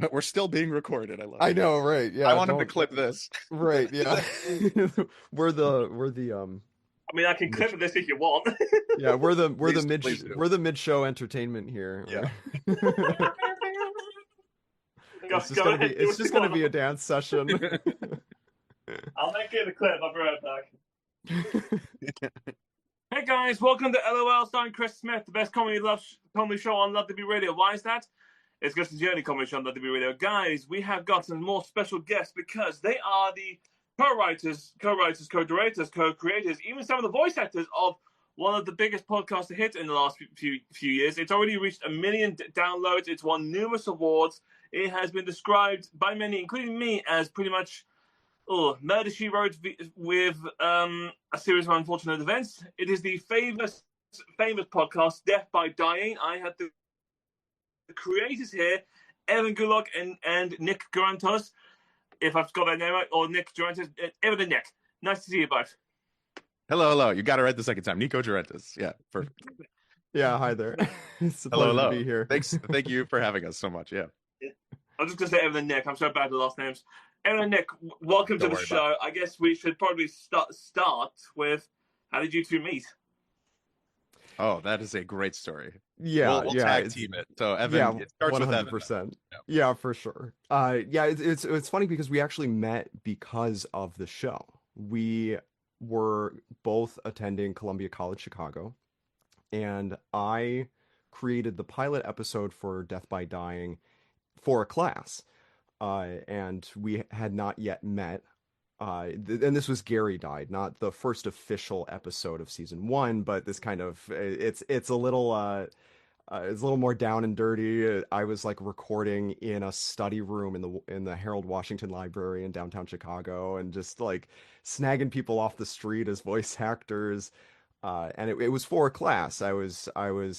But we're still being recorded. I love I it. know, right? I Yeah, want him to don't. clip this. Right, yeah. we're the I mean, I can mid. clip this if you want. Yeah, Please, please do. we're the mid show entertainment here. Yeah. Go, go ahead, do It's what you just gonna be want. a dance session. I'll make it a clip. I'll be right back. Hey guys, welcome to LOL starring Chris Smith, the best comedy show on Love to Be Radio. Why is that? It's because it's the only comedy show on Love to Be Radio. Guys, we have got some more special guests because they are the co-writers, co-directors, co-creators, even some of the voice actors of one of the biggest podcasts to hit in the last few years. It's already reached 1 million downloads. It's won numerous awards. It has been described by many, including me, as pretty much Murder, She Wrote with a series of unfortunate events. It is the famous podcast, Death by Dying. I had the creators here, Evan Gulock and Nick Garantos, if I've got that name right, or Nick Garantos. Evan and Nick, nice to see you both. Hello. You got it right the second time. Nico Gerentis. Yeah, perfect. Yeah, hi there. It's a Hello, pleasure hello. to be here. Thank you for having us so much. Yeah. I'm just going to say Evan and Nick. I'm so bad at the last names. Evan and Nick, welcome Don't to the worry show. I guess we should probably start with, how did you two meet? Oh, that is a great story. Yeah, We'll yeah, tag team it. So Evan, it starts with Evan. 100%. Yeah. Yeah, for sure. Yeah, it's funny because we actually met because of the show. We were both attending Columbia College Chicago, and I created the pilot episode for Death by Dying for a class. And we had not yet met. And this was Gary Died, not the first official episode of season one, but this kind of it's a little more down and dirty. I was like recording in a study room in the Harold Washington Library in downtown Chicago, and just like snagging people off the street as voice actors. And it was for a class. I was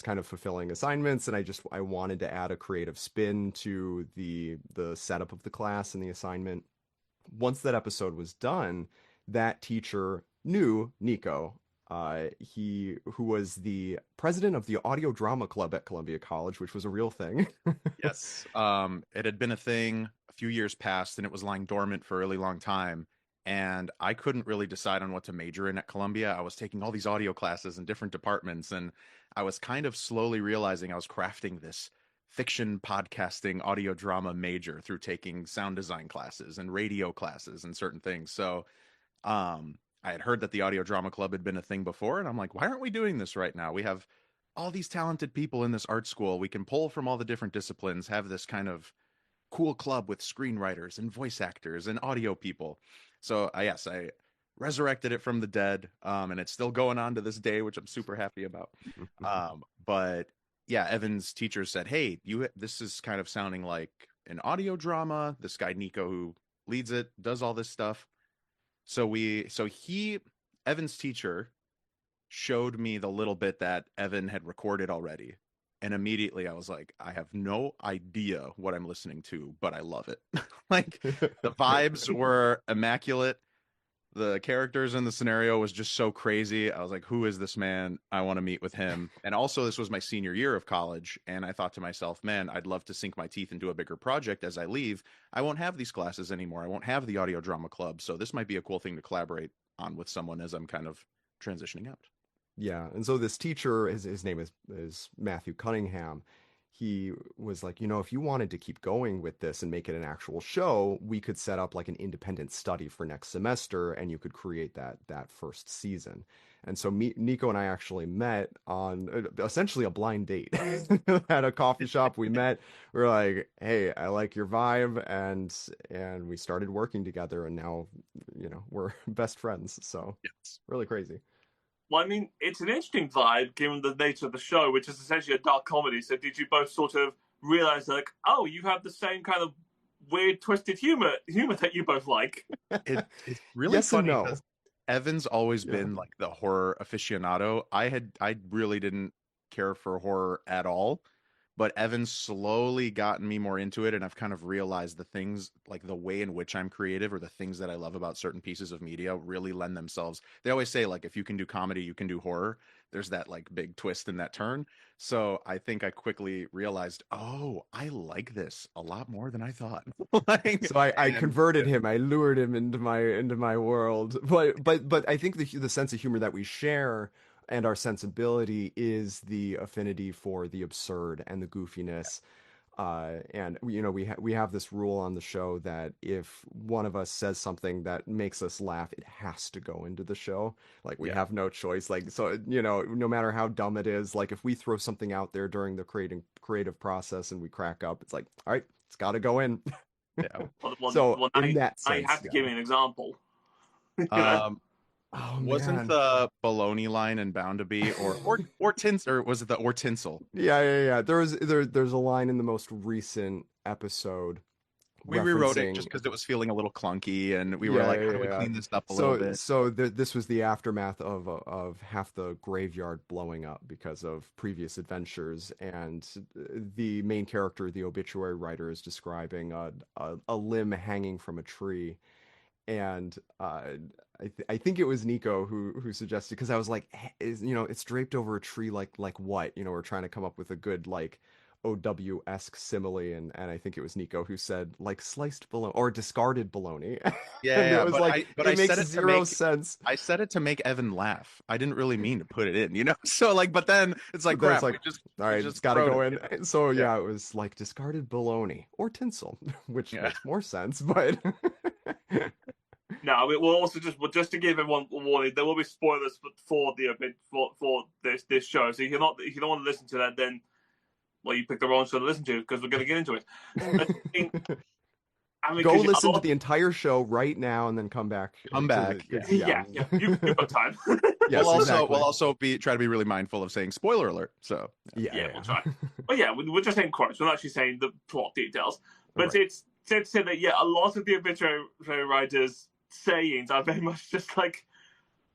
kind of fulfilling assignments, and I wanted to add a creative spin to the setup of the class and the assignment. Once that episode was done, that teacher knew Nico. Who was the president of the audio drama club at Columbia College, which was a real thing. Yes. It had been a thing a few years past, and it was lying dormant for a really long time. And I couldn't really decide on what to major in at Columbia. I was taking all these audio classes in different departments, and I was kind of slowly realizing I was crafting this fiction podcasting audio drama major through taking sound design classes and radio classes and certain things. So I had heard that the audio drama club had been a thing before, and I'm like, why aren't we doing this right now? We have all these talented people in this art school. We can pull from all the different disciplines, have this kind of cool club with screenwriters and voice actors and audio people. So yes, I resurrected it from the dead, and it's still going on to this day, which I'm super happy about. But yeah, Evan's teacher said, "Hey, this is kind of sounding like an audio drama. This guy Nico, who leads it, does all this stuff." Evan's teacher showed me the little bit that Evan had recorded already. And immediately I was like, I have no idea what I'm listening to, but I love it. Like, the vibes were immaculate. The characters in the scenario was just so crazy. I was like, who is this man? I want to meet with him. And also, this was my senior year of college. And I thought to myself, man, I'd love to sink my teeth into a bigger project as I leave. I won't have these classes anymore. I won't have the audio drama club. So this might be a cool thing to collaborate on with someone as I'm kind of transitioning out. Yeah, and so this teacher, his name is Matthew Cunningham. He was like, if you wanted to keep going with this and make it an actual show, we could set up like an independent study for next semester, and you could create that first season. And so Nico and I actually met on essentially a blind date at a coffee shop. We met. We were like, "Hey, I like your vibe," and we started working together, and now, we're best friends. So Yes. really crazy. Well, I mean, it's an interesting vibe given the nature of the show, which is essentially a dark comedy. So did you both sort of realize, like, oh, you have the same kind of weird, twisted humor that you both like? It's really Yes and funny no. because Evan's always Yeah. been like the horror aficionado. I really didn't care for horror at all. but Evan's slowly gotten me more into it, and I've kind of realized the things, like the way in which I'm creative or the things that I love about certain pieces of media really lend themselves. They always say, like, if you can do comedy, you can do horror. There's that like big twist in that turn. So I think I quickly realized, oh, I like this a lot more than I thought. Like, So I and converted him. I lured him into my world. But I think the sense of humor that we share and our sensibility is the affinity for the absurd and the goofiness. And we have this rule on the show that if one of us says something that makes us laugh, it has to go into the show. Like we yeah, have no choice. Like so, no matter how dumb it is, like if we throw something out there during the creative process and we crack up, it's like, all right, it's got to go in. yeah. So in that I sense, have to give you an example. Um, oh wasn't man, the baloney line in Bound to Be or tins or was it the or tinsel? yeah. There's a line in the most recent episode We rewrote it referencing. just because it was feeling a little clunky, and we were Yeah, like, yeah, how do we yeah. clean this up a little So, bit? this was the aftermath of half the graveyard blowing up because of previous adventures, and the main character, the obituary writer, is describing a limb hanging from a tree, and I think it was Nico who suggested, because I was like, it's draped over a tree like what? We're trying to come up with a good like OW-esque simile, and I think it was Nico who said like sliced bologna or discarded bologna. And it Yeah, was but like I it makes said it to zero make sense. Evan laugh. I didn't really mean to put it in, you know? So like, but then it's like But then it's crap, like, all we right, it's just got to wrote go it, in. you know? So Yeah. yeah, it was like discarded bologna or tinsel, which Yeah. makes more sense. But No, we'll also just to give everyone a warning, there will be spoilers for the for this show. So if you don't want to listen to that, then well, you picked the wrong show to listen to because we're going to get into it. I mean, go because listen to the entire show right now and then come back Come to the back. Yeah. because yeah, you've got time. Yes, We'll exactly. also try to be really mindful of saying spoiler alert. So Yeah, we'll try. But yeah, we're just saying quotes. We're not actually saying the plot details. But Right. it's safe to say that a lot of the obituary writers' sayings are very much just like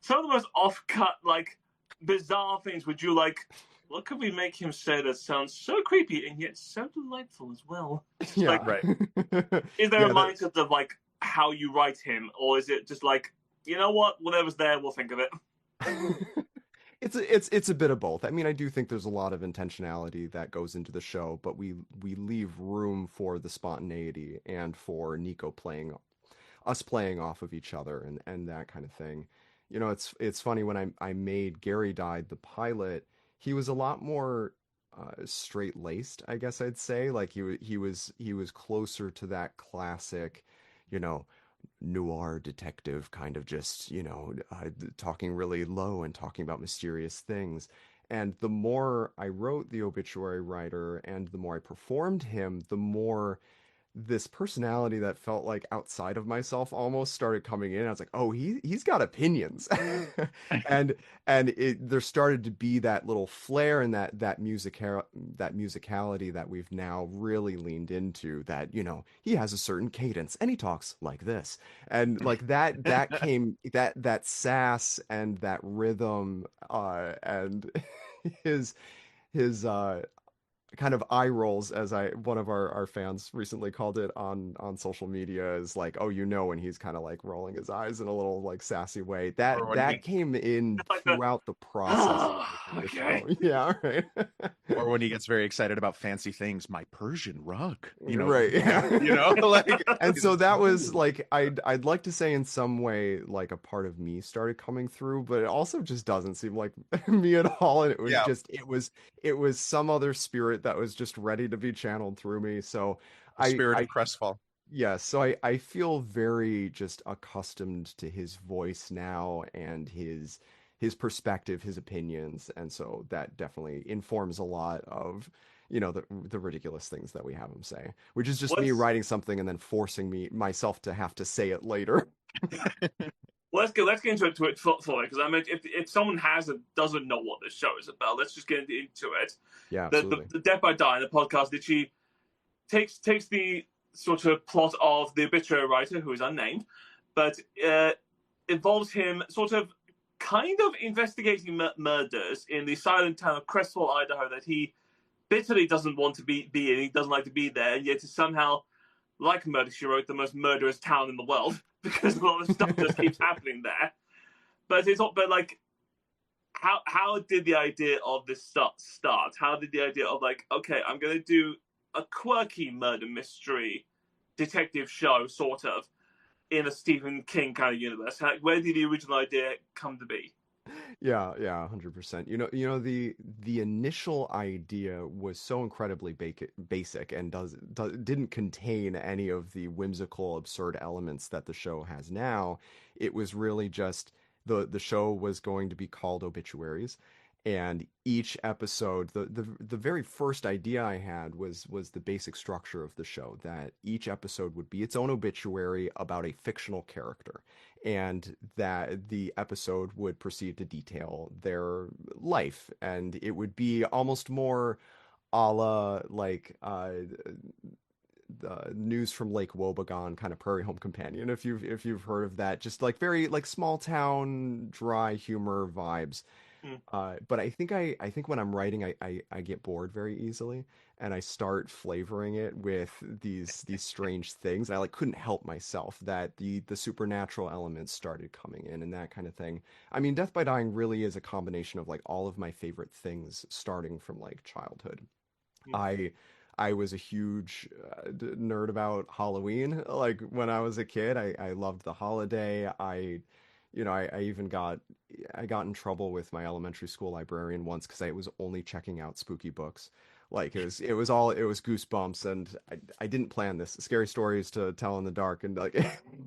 some of the most off-cut, like bizarre things. Would you like? What could we make him say that sounds so creepy and yet so delightful as well? It's Yeah. like, right. is there Yeah, a mindset of like how you write him, or is it just like, you know what, whatever's there, we'll think of it? It's a bit of both. I mean, I do think there's a lot of intentionality that goes into the show, but we leave room for the spontaneity and for Nico playing off of each other and that kind of thing. It's funny when I made Gary Died the pilot, he was a lot more straight laced, I guess I'd say. Like he was closer to that classic, you know, noir detective kind of just, talking really low and talking about mysterious things. And the more I wrote the obituary writer and the more I performed him, the more this personality that felt like outside of myself almost started coming in. I was like, oh, he's got opinions. and there started to be that little flair and that musicality that we've now really leaned into, that he has a certain cadence and he talks like this, and like that came, that sass and that rhythm, and his kind of eye rolls, as one of our fans recently called it on social media, is like, oh, when he's kind of like rolling his eyes in a little like sassy way, Or when that came in Like the throughout the process of making the okay. show. Yeah, right. or when he gets very excited about fancy things, my Persian rug, Right, yeah. like And so that was like, I'd like to say in some way like a part of me started coming through, but it also just doesn't seem like me at all. And it was Yeah. just it was some other spirit that was just ready to be channeled through me. So spirit I of Crestfall. yeah, so I feel very just accustomed to his voice now and his perspective, his opinions, and so that definitely informs a lot of the ridiculous things that we have him say, which is just me writing something and then forcing myself to have to say it later. Let's get into it fully, because I mean, if someone doesn't know what this show is about, let's just get into it. Yeah, absolutely. The Death by Die, the podcast, that she takes the sort of plot of the obituary writer, who is unnamed, but involves him sort of kind of investigating murders in the silent town of Crestfall, Idaho, that he bitterly doesn't want to be in. He doesn't like to be there, and yet is somehow, like Murder She Wrote, the most murderous town in the world because a lot of stuff just keeps happening there. But it's not. But like, how did the idea of this start? How did the idea of like, okay, I'm going to do a quirky murder mystery detective show, sort of, in a Stephen King kind of universe? Where did the original idea come to be? Yeah, 100%. The initial idea was so incredibly basic and didn't contain any of the whimsical, absurd elements that the show has now. It was really just the show was going to be called Obituaries, and each episode, the very first idea I had was the basic structure of the show, that each episode would be its own obituary about a fictional character, and that the episode would proceed to detail their life, and it would be almost more a la like the News from Lake Wobegon kind of Prairie Home Companion, if you've heard of that, just like very like small town dry humor vibes. But I think when I'm writing, I get bored very easily, and I start flavoring it with these strange things. I like couldn't help myself that the supernatural elements started coming in and that kind of thing. I mean, Death by Dying really is a combination of like all of my favorite things starting from like childhood. I was a huge nerd about Halloween. Like when I was a kid, I loved the holiday. I even I got in trouble with my elementary school librarian once because I was only checking out spooky books. Like it was Goosebumps, and I didn't plan this. Scary stories to tell in the dark, and like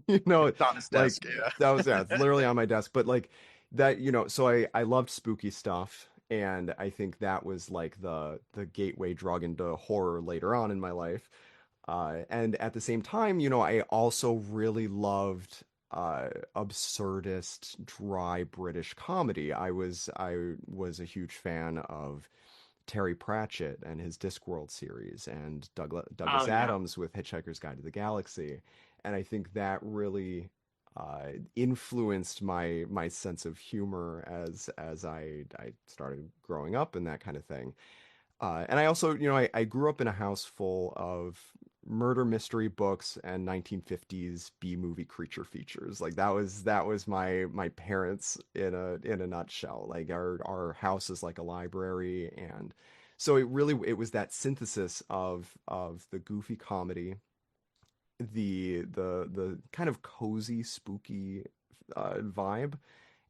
It's on his like desk. Yeah. that was it's literally on my desk. But like that, so I loved spooky stuff, and I think that was like the gateway drug into horror later on in my life. And at the same time, I also really loved absurdist, dry British comedy. I was a huge fan of Terry Pratchett and his Discworld series, and Douglas Adams with Hitchhiker's Guide to the Galaxy, and I think that really influenced my sense of humor as I started growing up and that kind of thing. And I also, I grew up in a house full of murder mystery books and 1950s B-movie creature features. Like that was my parents in a nutshell. Like our house is like a library, and so it was that synthesis of the goofy comedy, the kind of cozy, spooky vibe,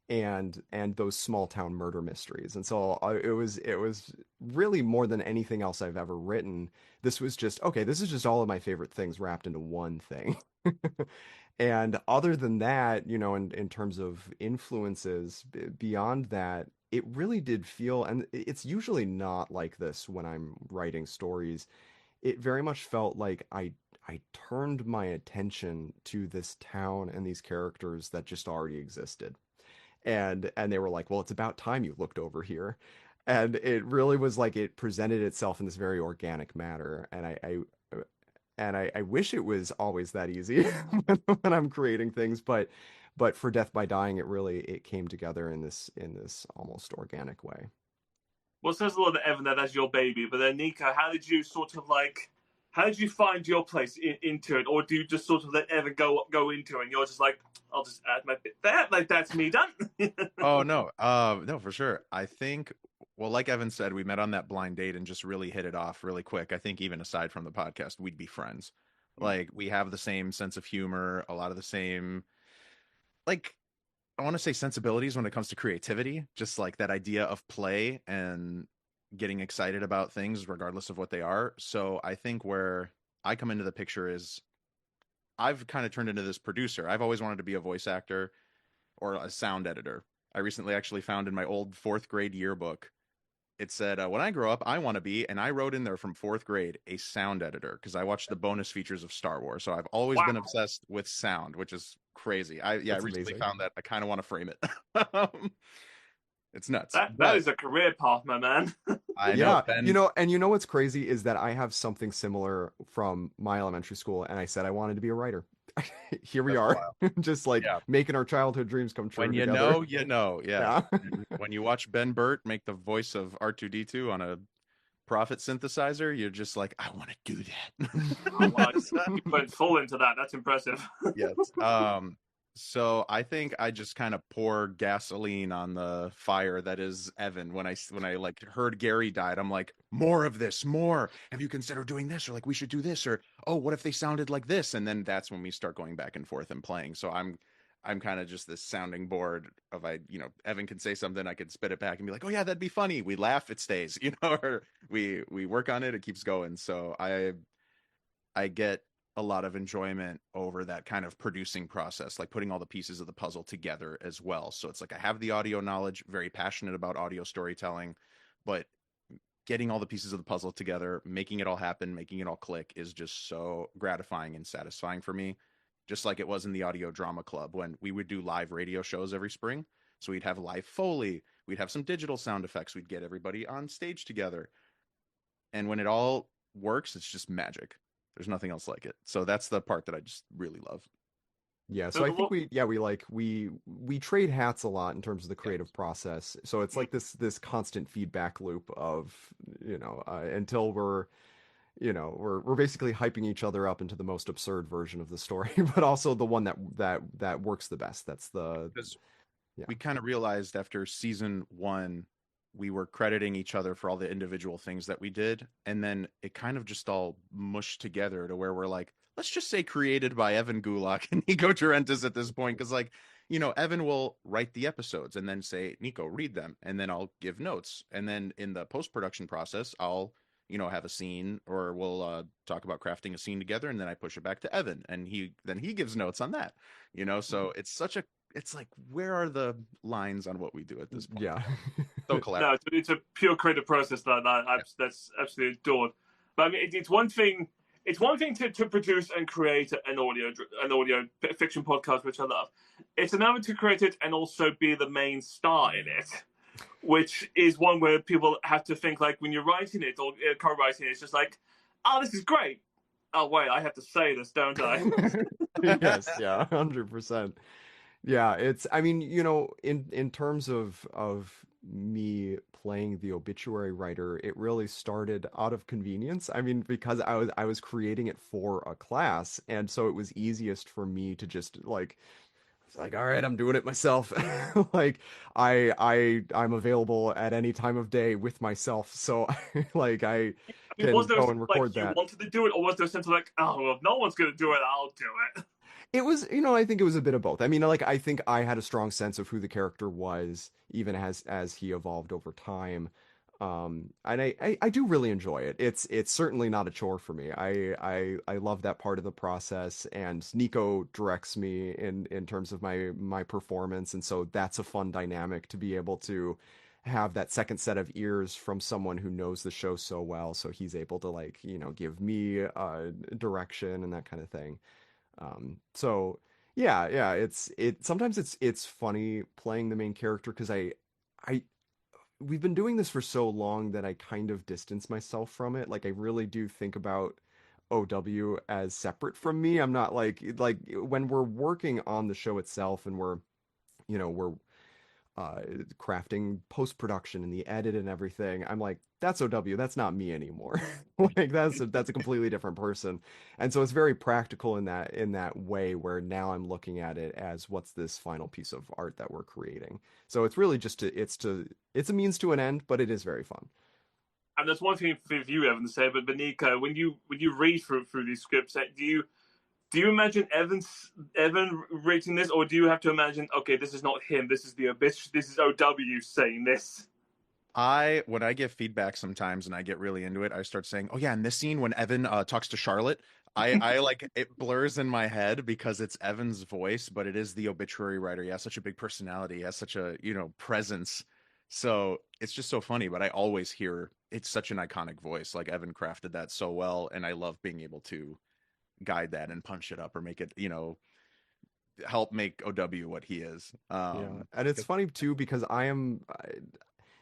and those small town murder mysteries. And so it was really more than anything else I've ever written. This was just, okay, this is just all of my favorite things wrapped into one thing. And other than that, in terms of influences beyond that, it really did feel, and it's usually not like this when I'm writing stories. It very much felt like I turned my attention to this town and these characters that just already existed, and they were like, well, it's about time you looked over here. And it really was like it presented itself in this very organic manner, and I wish it was always that easy when I'm creating things, but for Death by Dying, it came together in this almost organic way. Well, it says a lot that Evan, that's your baby, but then Nico, how did you find your place into it, or do you just sort of let Evan go into it, and you're just like, I'll just add my bit there, like that's me done? Oh no, no, for sure. I think, well, like Evan said, we met on that blind date and just really hit it off really quick. I think even aside from the podcast, we'd be friends. Like we have the same sense of humor, a lot of the same, like I want to say sensibilities when it comes to creativity, just like that idea of play and getting excited about things regardless of what they are. So I think where I come into the picture is I've kind of turned into this producer. I've always wanted to be a voice actor or a sound editor. I recently actually found in my old fourth grade yearbook, it said, when I grow up, I want to be, and I wrote in there from fourth grade, a sound editor, because I watched the bonus features of Star Wars. So I've always been obsessed with sound, which is crazy. I recently amazing. found that I kind of want to frame it. It's nuts. That is a career path, my man. I know. Yeah, and what's crazy is that I have something similar from my elementary school, and I said I wanted to be a writer. Here we are, just like making our childhood dreams come true. When you together. know, yeah. When you watch Ben Burt make the voice of R2D2 on a Prophet synthesizer, you're just like, I want to do Oh, wow. that. You went full into that. That's impressive. Yes. So I think I just kind of pour gasoline on the fire that is Evan. When I like heard Gary died, I'm like, more of this, more. Have you considered doing this? Or like we should do this, or oh, what if they sounded like this? And then that's when we start going back and forth and playing. So I'm kind of just this sounding board of Evan can say something, I could spit it back and be like, oh yeah, that'd be funny. We laugh, it stays, or we work on it, it keeps going. So I get a lot of enjoyment over that kind of producing process, like putting all the pieces of the puzzle together as well. So it's like I have the audio knowledge, very passionate about audio storytelling, but getting all the pieces of the puzzle together, making it all happen, making it all click is just so gratifying and satisfying for me. Just like it was in the Audio Drama Club when we would do live radio shows every spring. So we'd have live Foley, we'd have some digital sound effects, we'd get everybody on stage together. And when it all works, it's just magic. There's nothing else like it. So that's the part that I just really love. Yeah, so I think we trade hats a lot in terms of the creative process. So it's like this constant feedback loop of, until we're basically hyping each other up into the most absurd version of the story, but also the one that works the best. That's the Because yeah. we kind of realized after season one, we were crediting each other for all the individual things that we did. And then it kind of just all mushed together to where we're like, let's just say created by Evan Gulak and Nico Durentis at this point. Cause like, Evan will write the episodes and then say, Nico, read them. And then I'll give notes. And then in the post-production process, I'll, have a scene or we'll talk about crafting a scene together. And then I push it back to Evan and he gives notes on that, so it's like, where are the lines on what we do at this point? Yeah. So collaborative. No, it's a pure creative process that's absolutely adored. But I mean, it's one thing. It's one thing to produce and create an audio fiction podcast, which I love. It's another to create it and also be the main star in it, which is one where people have to think like when you're writing it or co-writing it, it's just like, oh, this is great. Oh wait, I have to say this, don't I? Yes, yeah, 100%. Yeah, I mean, in terms of me playing the obituary writer, it really started out of convenience. I mean, because I was creating it for a class, and so it was easiest for me to just like it's like, all right, I'm doing it myself. Like I'm available at any time of day with myself. So like I I mean, can was there a go sense and like record you that. wanted to do it, or was there a sense of like, oh, well, if no one's going to do it, I'll do it? It was, I think it was a bit of both. I mean, like I think I had a strong sense of who the character was, even as he evolved over time. And I do really enjoy it. It's certainly not a chore for me. I love that part of the process, and Nico directs me in terms of my performance, and so that's a fun dynamic to be able to have that second set of ears from someone who knows the show so well, so he's able to like, give me direction and that kind of thing. So yeah, sometimes it's funny playing the main character because I we've been doing this for so long that I kind of distance myself from it. Like I really do think about OW as separate from me. I'm not like when we're working on the show itself and we're crafting post-production and the edit and everything, I'm like, that's OW, that's not me anymore. Like that's a completely different person. And so it's very practical in that way where now I'm looking at it as what's this final piece of art that we're creating. So it's really just it's a means to an end, but it is very fun. And there's one thing for you, Evan, to say, but Nico, when you read through these scripts, do you imagine Evan rating this, or do you have to imagine, okay, this is not him, this is this is OW saying this? When I give feedback sometimes and I get really into it, I start saying, oh yeah, in this scene when Evan talks to Charlotte, I like it blurs in my head because it's Evan's voice, but it is the obituary writer. He has such a big personality, he has such a, presence. So it's just so funny, but I always hear it's such an iconic voice. Like Evan crafted that so well, and I love being able to guide that and punch it up or make it, help make OW what he is. Yeah, and it's funny too because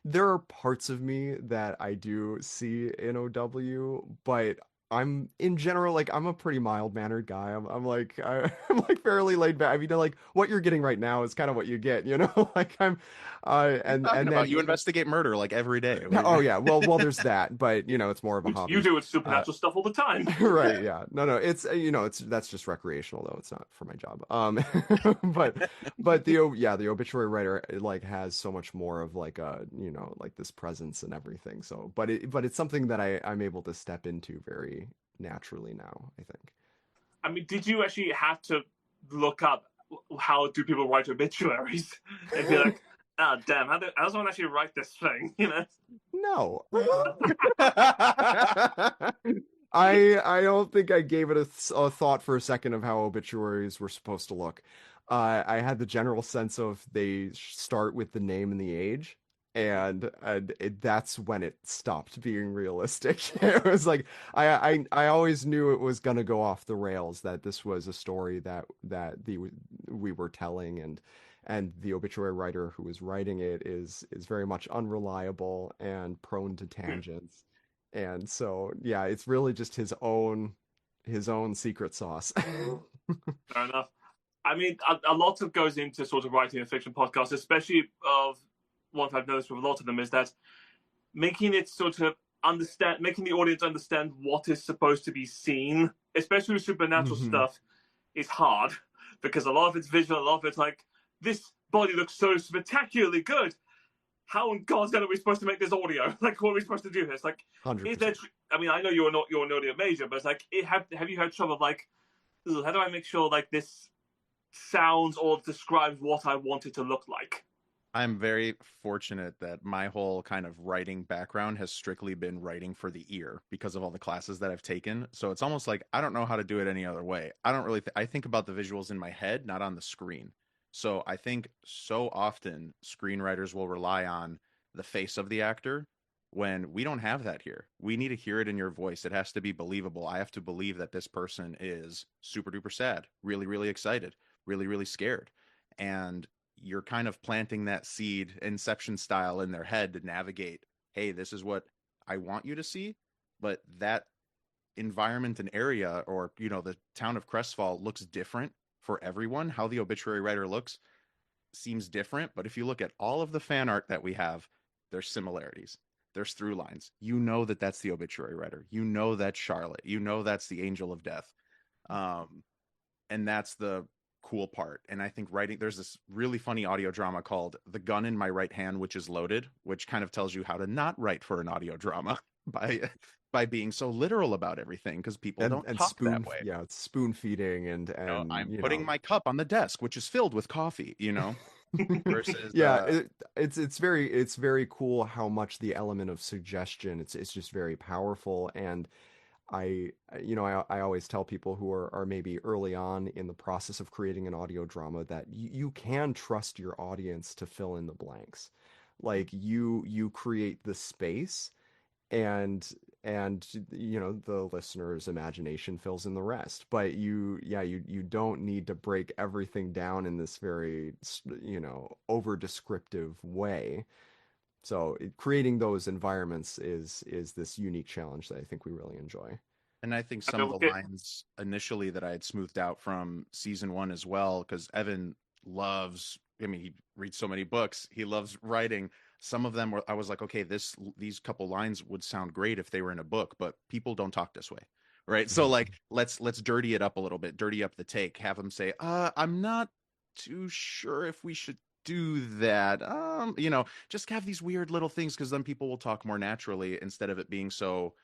there are parts of me that I do see in OW, but I'm in general like I'm a pretty mild-mannered guy. I'm like fairly laid back. I mean, like what you're getting right now is kind of what you get, you know? Like I'm What are you talking and about? then You investigate murder like every day. oh yeah, well there's that, but you know, it's more of a Which you hobby. do with Uh supernatural stuff all the time. right, yeah. No, it's you know, it's that's just recreational though. It's not for my job. But yeah, the obituary writer like has so much more of like a, you know, like this presence and everything. So, but it's something that I'm able to step into very naturally now, I think. I mean, did you actually have to look up how do people write obituaries and be like, oh damn, how does someone actually write this thing? You know? No. I don't think I gave it a thought for a second of how obituaries were supposed to look. I had the general sense of they start with the name and the age, and that's when it stopped being realistic. It was like I always knew it was gonna go off the rails, that this was a story that we were telling, and the obituary writer who was writing it is very much unreliable and prone to tangents. And so, yeah, it's really just his own secret sauce. Fair enough. I mean, a lot of goes into sort of writing a fiction podcast, especially of what I've noticed with a lot of them is that making it sort of understand, making the audience understand what is supposed to be seen, especially with supernatural hmm stuff, is hard because a lot of it's visual, a lot of it's like this body looks so spectacularly good. How in God's name are we supposed to make this audio? Like, what are we supposed to do here? It's like, is there? 100%. I mean, I know you're an audio major, but it's like, have you had trouble like, how do I make sure like this sounds or describes what I want it to look like? I'm very fortunate that my whole kind of writing background has strictly been writing for the ear because of all the classes that I've taken. So it's almost like I don't know how to do it any other way. I don't really I think about the visuals in my head, not on the screen. So I think so often screenwriters will rely on the face of the actor when we don't have that here. We need to hear it in your voice. It has to be believable. I have to believe that this person is super duper sad, really, really excited, really, really scared. And you're kind of planting that seed inception style in their head to navigate, hey, this is what I want you to see, but that environment and area, or you know, the town of Crestfall looks different for everyone. How the obituary writer looks seems different, but if you look at all of the fan art that we have, there's similarities, there's through lines. You know that that's the obituary writer, you know that's Charlotte, you know that's the angel of death. Um, and that's the cool part. And I think writing, there's this really funny audio drama called The Gun in My Right Hand, which is loaded, which kind of tells you how to not write for an audio drama by being so literal about everything, because people don't And talk that way. yeah, it's spoon feeding You know, and I'm you putting know. my cup on the desk, which is filled with coffee, you know, versus Yeah, it's very cool how much the element of suggestion, it's just very powerful. And you know, I always tell people who are maybe early on in the process of creating an audio drama that you can trust your audience to fill in the blanks. Like you create the space, and you know, the listener's imagination fills in the rest. But you don't need to break everything down in this very, you know, over descriptive way. So creating those environments is this unique challenge that I think we really enjoy. And I think I some of mean, the lines initially that I had smoothed out from season one as well, because Evan loves, I mean, he reads so many books, he loves writing. Some of them were, I was like, okay, these couple lines would sound great if they were in a book, but people don't talk this way. Right. So Mhm. like, let's dirty it up a little bit, dirty up the take, have them say, I'm not too sure if we should do that. You know, just have these weird little things, because then people will talk more naturally instead of it being so,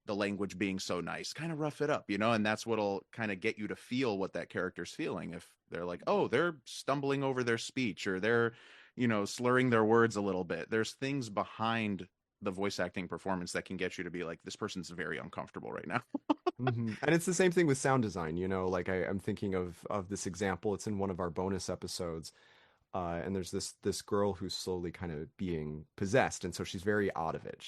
the language being so nice, kind of rough it up, you know, and that's what'll kind of get you to feel what that character's feeling. If they're like, oh, they're stumbling over their speech, or they're, you know, slurring their words a little bit, there's things behind the voice acting performance that can get you to be like, this person's very uncomfortable right now. And it's the same thing with sound design, you know, like I'm thinking of this example. It's in one of our bonus episodes. And there's this girl who's slowly kind of being possessed, and so she's very out of it.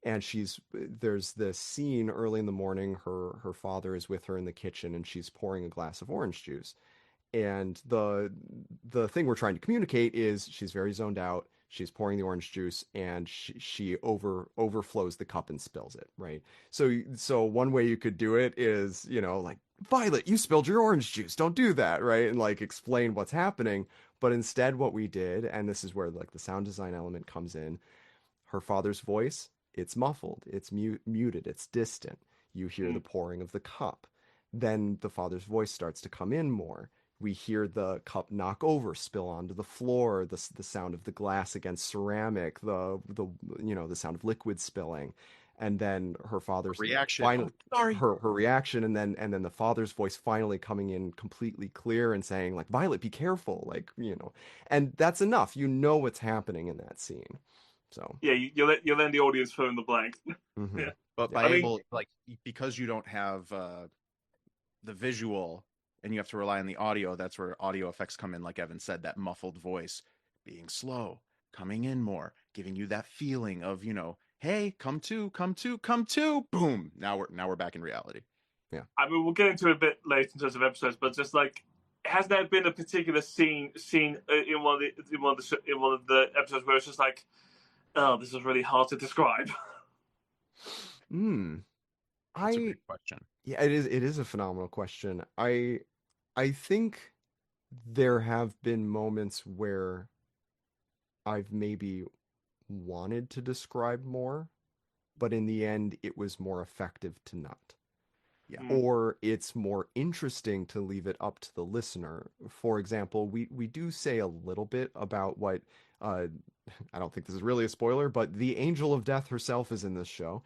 And she's there's this scene early in the morning. Her father is with her in the kitchen, and she's pouring a glass of orange juice. And the thing we're trying to communicate is she's very zoned out. She's pouring the orange juice, and she overflows the cup and spills it, right? So one way you could do it is, like, Violet, you spilled your orange juice. Don't do that, right? And like explain what's happening. But instead, what we did, and this is where like the sound design element comes in, her father's voice, it's muffled, it's muted, it's distant. You hear the pouring of the cup. Then the father's voice starts to come in more. We hear the cup knock over, spill onto the floor, the sound of the glass against ceramic, the sound of liquid spilling, and then her father's Reaction. finally, Oh, sorry. her reaction, and then the father's voice finally coming in completely clear and saying like, Violet, be careful, like, and that's enough. You know what's happening in that scene. So Yeah, you let the audience fill in the blanks. mhm. Yeah. But because you don't have the visual and you have to rely on the audio, that's where audio effects come in, like Evan said, that muffled voice being slow, coming in more, giving you that feeling of, hey, come to, boom. Now we're back in reality. Yeah. I mean, we'll get into it a bit later in terms of episodes, but just like, has there been a particular scene in one of the episodes where it's just like, oh, this is really hard to describe? That's a great question. Yeah, it is a phenomenal question. I think there have been moments where I've maybe wanted to describe more, but in the end it was more effective to not. Yeah. Or it's more interesting to leave it up to the listener. For example, we do say a little bit about what I don't think this is really a spoiler, but the Angel of Death herself is in this show.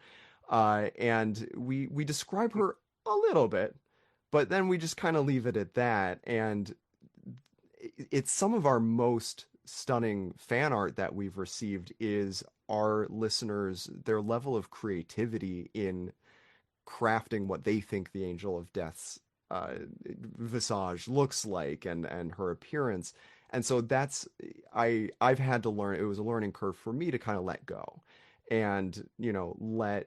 And we describe her a little bit, but then we just kind of leave it at that. And it's some of our most stunning fan art that we've received is our listeners, their level of creativity in crafting what they think the Angel of Death's visage looks like and her appearance. And so that's I've had to learn. It was a learning curve for me to kind of let go and let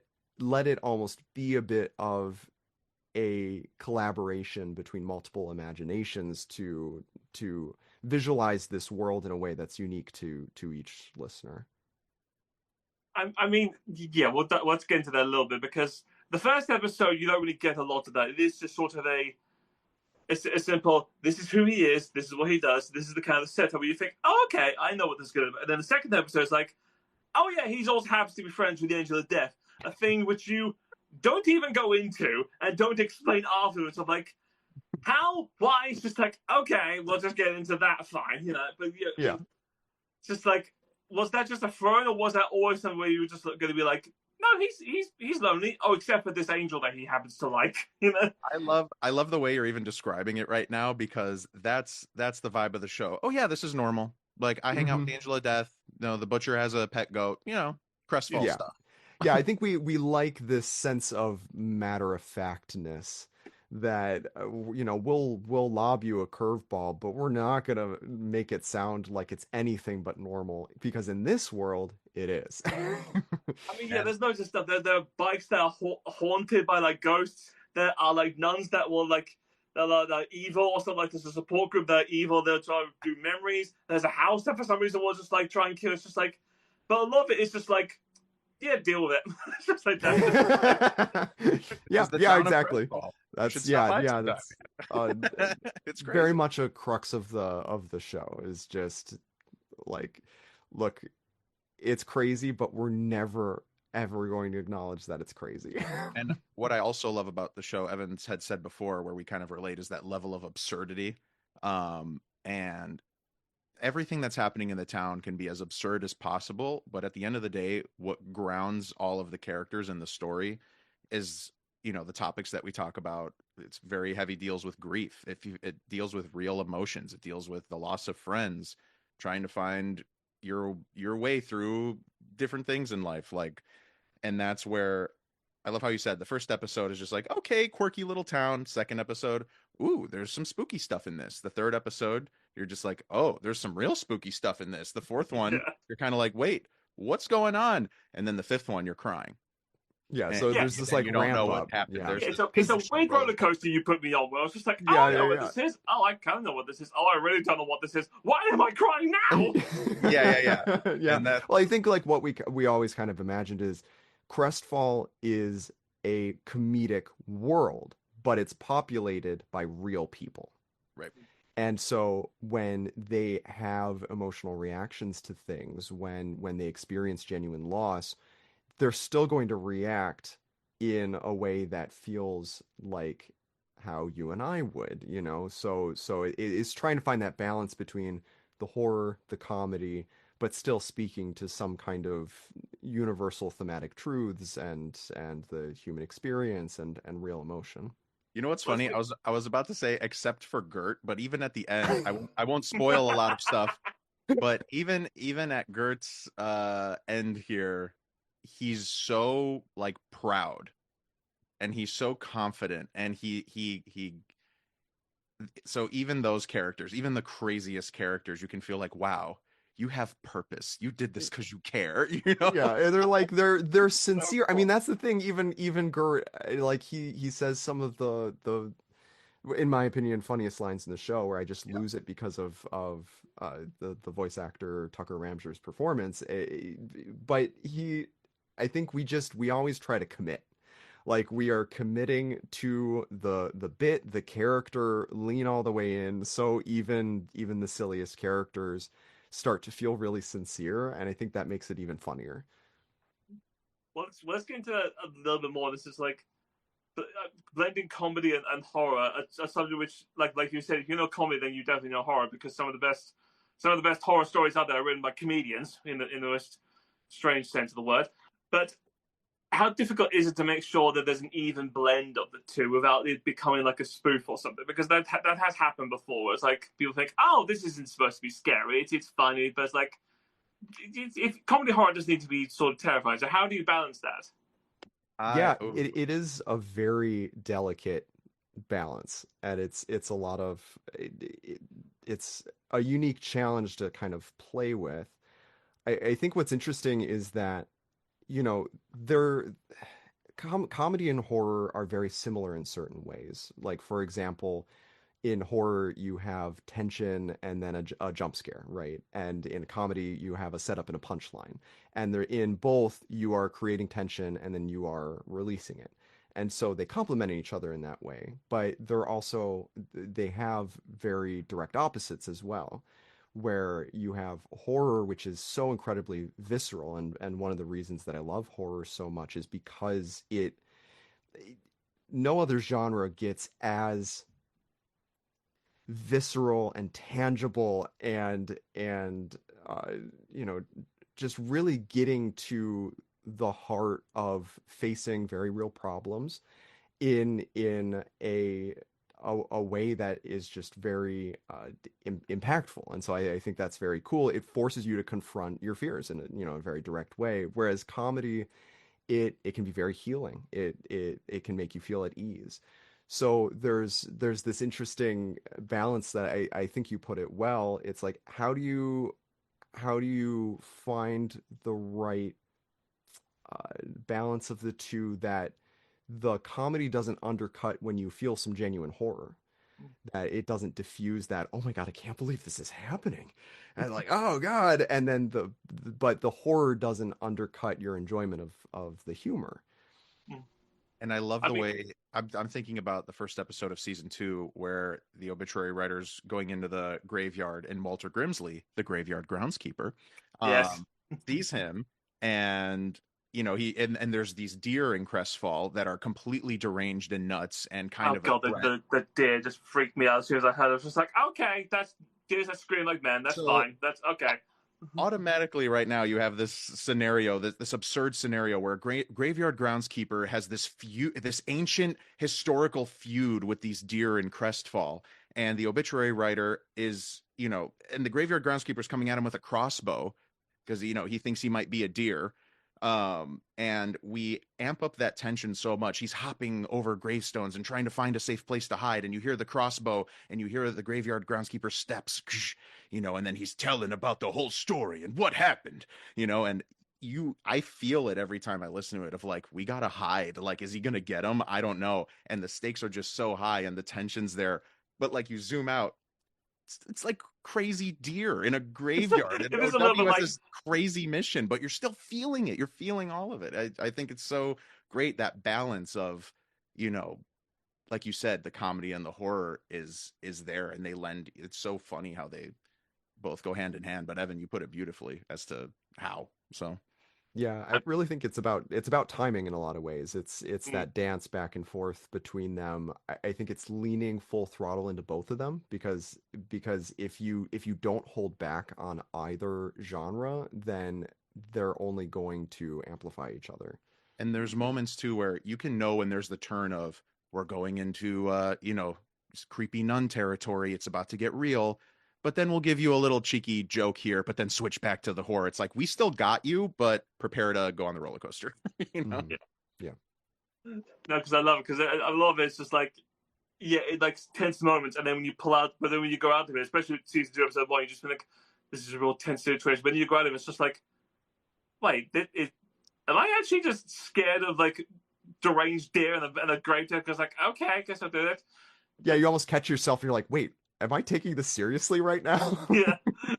it almost be a bit of a collaboration between multiple imaginations to visualize this world in a way that's unique to each listener. I mean, yeah, let's get into that a little bit, because the first episode, you don't really get a lot of that. It is just sort of it's a simple, this is who he is, this is what he does, this is the kind of setup where you think, oh, okay, I know what this is going to be. And then the second episode is like, oh, yeah, he's also happens to be friends with the Angel of Death, a thing which you don't even go into and don't explain afterwards. I'm like, how? Why? It's just like, okay, we'll just get into that, fine, But Yeah. It's just like, was that just a throw-in, or was that always something where you were just going to be like, no, he's lonely. Oh, except for this angel that he happens to like, I love the way you're even describing it right now, because that's the vibe of the show. Oh yeah, this is normal. Like, I hang out with the Angel of Death. The butcher has a pet goat. Crestfall stuff. Yeah, I think we like this sense of matter-of-factness that we'll lob you a curveball, but we're not gonna make it sound like it's anything but normal, because in this world it is. I mean, yeah, there's loads of stuff. There are bikes that are haunted by like ghosts. There are like nuns that will they're evil, or something. Like, there's a support group that are evil. They'll try to do memories. There's a house that for some reason will just like try and kill. It's just like, but a lot of it is just like, yeah, deal with it. It's just like that. yeah, exactly. That's it's it's very much a crux of the show, is just like, look, it's crazy, but we're never ever going to acknowledge that it's crazy. And what I also love about the show, Evans had said before, where we kind of relate, is that level of absurdity. And everything that's happening in the town can be as absurd as possible, but at the end of the day, what grounds all of the characters in the story is, the topics that we talk about. It's very heavy, deals with grief. It deals with real emotions. It deals with the loss of friends, trying to find your way through different things in life. And that's where I love how you said the first episode is just like, okay, quirky little town. Second episode, ooh, there's some spooky stuff in this. The third episode, you're just like, oh, there's some real spooky stuff in this. The fourth one, You're kind of like, wait, what's going on? And then the fifth one, you're crying. Yeah, And, so Yeah. there's this and like you don't know ramp what up. happened. Yeah. There's Yeah, this it's a emotional weird roller roller coaster you put me on where I was just like, oh, Yeah, I know yeah, what yeah. this is. Oh, I kind of know what this is. Oh, I really don't know what this is. Why am I crying now? Yeah. Yeah. And that Well, I think like what we always kind of imagined is Crestfall is a comedic world, but it's populated by real people. right. And so when they have emotional reactions to things, when they experience genuine loss, they're still going to react in a way that feels like how you and I would, you know. So it is trying to find that balance between the horror, the comedy, but still speaking to some kind of universal thematic truths and the human experience and real emotion. You know what's Well, funny? I was about to say except for Gert, but even at the end, I won't spoil a lot of stuff. But even at Gert's end here, he's so like proud and he's so confident and he so even those characters, even the craziest characters, you can feel like, wow, you have purpose. You did this because you care, you know? Yeah, and they're like they're sincere. I mean, cool. that's the thing. Even Gert, like he says some of the in my opinion funniest lines in the show where I just Yeah. lose it because of the voice actor Tucker Ramsher's performance. But I think we always try to commit. Like we are committing to the bit, the character, lean all the way in. So even the silliest characters start to feel really sincere, and I think that makes it even funnier. Let's get into a little bit more. This is like blending comedy and horror, a subject which, like you said, if you know comedy, then you definitely know horror because some of the best horror stories out there are written by comedians in the most strange sense of the word. But how difficult is it to make sure that there's an even blend of the two without it becoming like a spoof or something? Because that has happened before. It's like people think, oh, this isn't supposed to be scary. It's funny, but it's like if comedy horror does need to be sort of terrifying. So how do you balance that? Yeah, Ooh. it is a very delicate balance, and it's a lot of it's a unique challenge to kind of play with. I think what's interesting is that, you know, they're comedy and horror are very similar in certain ways. Like, for example, in horror, you have tension and then a jump scare, right? And in comedy, you have a setup and a punchline. And they're in both, you are creating tension and then you are releasing it. And so they complement each other in that way, but they have very direct opposites as well, where you have horror, which is so incredibly visceral. And one of the reasons that I love horror so much is because no other genre gets as visceral and tangible and uh, you know, just really getting to the heart of facing very real problems in a way that is just very impactful. And so I think that's very cool. It forces you to confront your fears in a very direct way. Whereas comedy, it can be very healing. It can make you feel at ease. So there's this interesting balance that I think you put it well. It's like how do you find the right balance of the two, that the comedy doesn't undercut when you feel some genuine horror, that it doesn't diffuse that, oh my God, I can't believe this is happening, and like, oh God, and then but the horror doesn't undercut your enjoyment of the humor. And I love I the mean, way I'm thinking about the first episode of season 2, where the obituary writer's going into the graveyard and Walter Grimsley, the graveyard groundskeeper, yes. um, sees him, and and there's these deer in Crestfall that are completely deranged and nuts and kind Oh of a god, threat. the deer just freaked me out as soon as I heard it. I was just like, okay, that's deers that scream like men. That's So fine. That's okay. automatically right now you have this scenario, this absurd scenario where graveyard groundskeeper has this ancient historical feud with these deer in Crestfall, and the obituary writer is, and the graveyard groundskeeper is coming at him with a crossbow because he thinks he might be a deer. And we amp up that tension so much. He's hopping over gravestones and trying to find a safe place to hide, and you hear the crossbow and you hear the graveyard groundskeeper steps, and then he's telling about the whole story and what happened, and I feel it every time I listen to it of like, we gotta hide. Like, is he gonna get him? I don't know. And the stakes are just so high and the tension's there. But like you zoom out, it's like crazy deer in a graveyard. And it is a little OW bit has like this crazy mission, but you're still feeling it. You're feeling all of it. I think it's so great, that balance of, you know, like you said, the comedy and the horror is there, and they lend. It's so funny how they both go hand in hand. But Evan, you put it beautifully as to how. So Yeah, I really think it's about timing in a lot of ways. It's mm, that dance back and forth between them. I think it's leaning full throttle into both of them because if you don't hold back on either genre, then they're only going to amplify each other. and there's moments too where you can know when there's the turn of, we're going into you know, creepy nun territory. It's about to get real. But then we'll give you a little cheeky joke here, but then switch back to the horror. It's like, we still got you, but prepare to go on the roller coaster. You know? Mhm. Yeah. no, because I love it, because I love it. It's just like, yeah, it like tense moments, and then when you pull out, but then when you go out of it, especially with season 2, episode 1, you just feel like this is a real tense situation. But then you go out of it, it's just like, wait, am I actually just scared of like deranged deer and a grave deer? Because like, okay, I guess I'll do that. Yeah, you almost catch yourself and you're like, wait, am I taking this seriously right now? Yeah,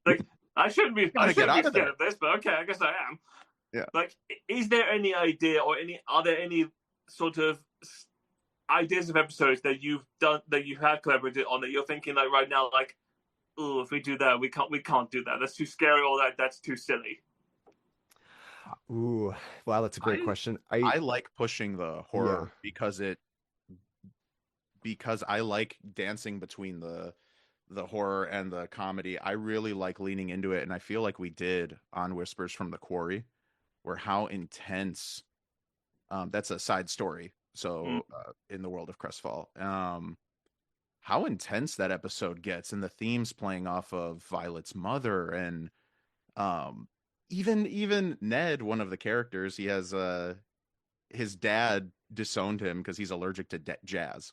like I shouldn't be Gotta get out of scared there. of this, but okay, I guess I am. Yeah. Like, is there any idea or are there any sort of ideas of episodes that you've done, that you have collaborated on, that you're thinking like right now, like, oh, if we do that, we can't do that. That's too scary, or that's too silly. Ooh, wow, that's a great I question. I like pushing the horror Yeah. because I like dancing between the horror and the comedy. I really like leaning into it, and I feel like we did on Whispers from the Quarry, where how intense. That's a side story. Mm. So in the world of Crestfall, how intense that episode gets, and the themes playing off of Violet's mother, and um, even Ned, one of the characters, he has his dad disowned him because he's allergic to jazz.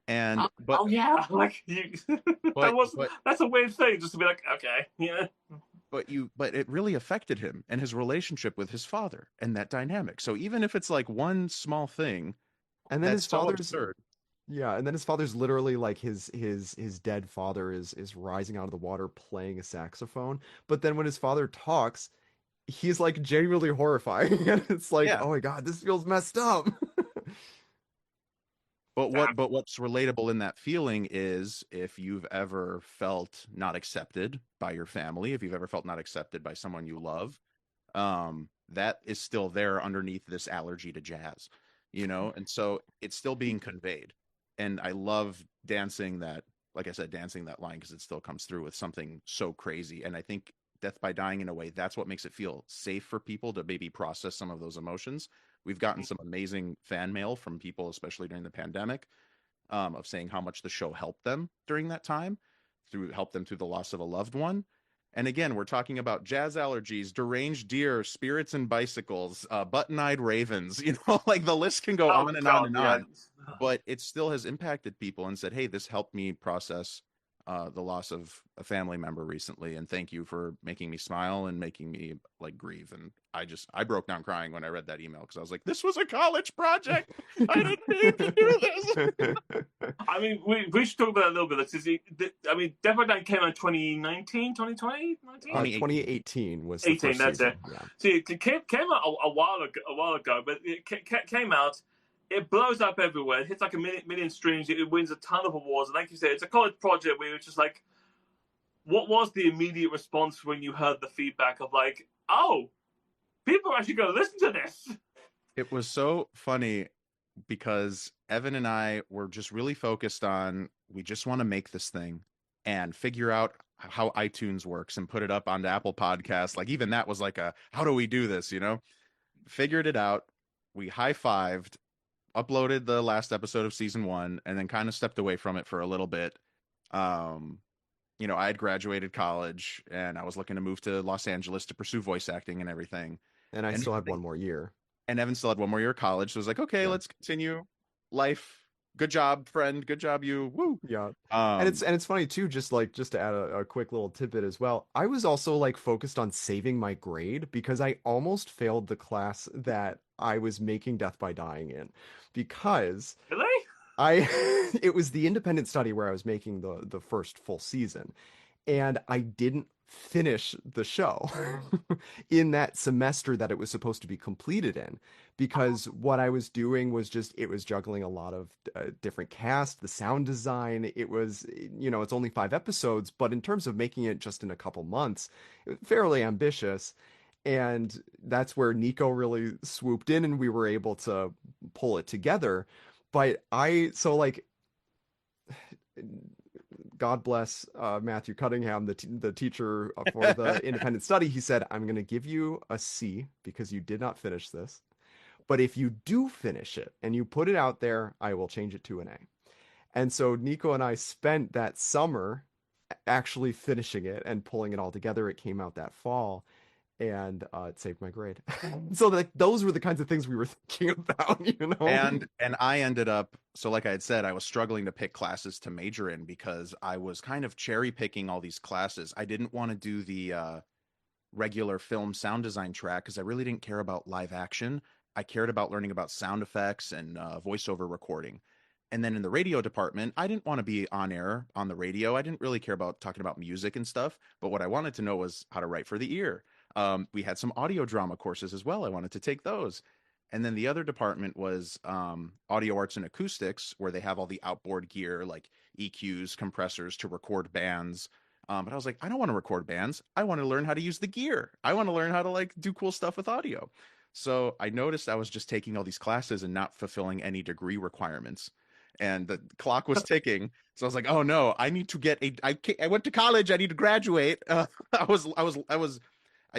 And Oh yeah, like but that's a weird thing, just to be like, okay, yeah. but it really affected him and his relationship with his father and that dynamic. So even if it's like one small thing, And then that's his so father's absurd. Yeah, and then his father's literally like his dead father is rising out of the water playing a saxophone. But then when his father talks, he's like genuinely horrifying. And it's like, Yeah. oh my God, this feels messed up. But what's relatable in that feeling is, if you've ever felt not accepted by your family, if you've ever felt not accepted by someone you love, that is still there underneath this allergy to jazz, you know? And so it's still being conveyed. And I love dancing that, like I said, dancing that line, because it still comes through with something so crazy. And I think Death by Dying, in a way, that's what makes it feel safe for people to maybe process some of those emotions. We've gotten some amazing fan mail from people, especially during the pandemic, of saying how much the show helped them during that time, helped them through the loss of a loved one. And again, we're talking about jazz allergies, deranged deer, spirits and bicycles, button-eyed ravens. You know, like the list can go Oh on and on god, and yeah. on. But it still has impacted people and said, "Hey, this helped me process the loss of a family member recently, and thank you for making me smile and making me like grieve." And I broke down crying when I read that email, because I was like, "This was a college project. I didn't mean to do this." I mean, we should talk about that a little bit. I mean, Death by Dine came out in 2019, 2020, 2018 was the 18, first that's season. it. Yeah. See, it came out a while ago, but it came out. It blows up everywhere. It hits like a million streams. It wins a ton of awards. And like you said, it's a college project where it's just like, what was the immediate response when you heard the feedback of like, oh, people are actually going to listen to this? It was so funny because Evan and I were just really focused on, we just want to make this thing and figure out how iTunes works and put it up onto Apple Podcasts. Like, even that was like how do we do this, you know? Figured it out. We high-fived, uploaded the last episode of season 1, and then kind of stepped away from it for a little bit. You know, I had graduated college and I was looking to move to Los Angeles to pursue voice acting and everything. And I still had one more year. And Evan still had one more year of college. So I was like, okay, Yeah. let's continue life good job, friend. Good job, you. Woo. Yeah. Um, And it's funny too, just to add a quick little tidbit as well. I was also like focused on saving my grade because I almost failed the class that I was making Death by Dying in because Really? I it was the independent study where I was making the first full season, and I didn't finish the show in that semester that it was supposed to be completed in, because what I was doing was just it was juggling a lot of different cast, the sound design. It was, it's only 5 episodes, but in terms of making it just in a couple months, it was fairly ambitious. And that's where Nico really swooped in and we were able to pull it together. But so like, God bless Matthew Cunningham, the teacher for the independent study. He said, "I'm going to give you a C because you did not finish this. But if you do finish it and you put it out there, I will change it to an A." And so Nico and I spent that summer actually finishing it and pulling it all together. It came out that fall, and it saved my grade. So like those were the kinds of things we were thinking about, and I ended up, so like I had said, I was struggling to pick classes to major in because I was kind of cherry picking all these classes. I didn't want to do the regular film sound design track because I really didn't care about live action. I cared about learning about sound effects and voiceover recording. And then in the radio department, I didn't want to be on air on the radio. I didn't really care about talking about music and stuff. But what I wanted to know was how to write for the ear. We had some audio drama courses as well. I wanted to take those. And then the other department was audio arts and acoustics, where they have all the outboard gear like EQs, compressors to record bands. But I was like, I don't want to record bands. I want to learn how to use the gear. I want to learn how to like do cool stuff with audio. So I noticed I was just taking all these classes and not fulfilling any degree requirements. And the clock was ticking. So I was like, oh no, I need to get I went to college. I need to graduate. I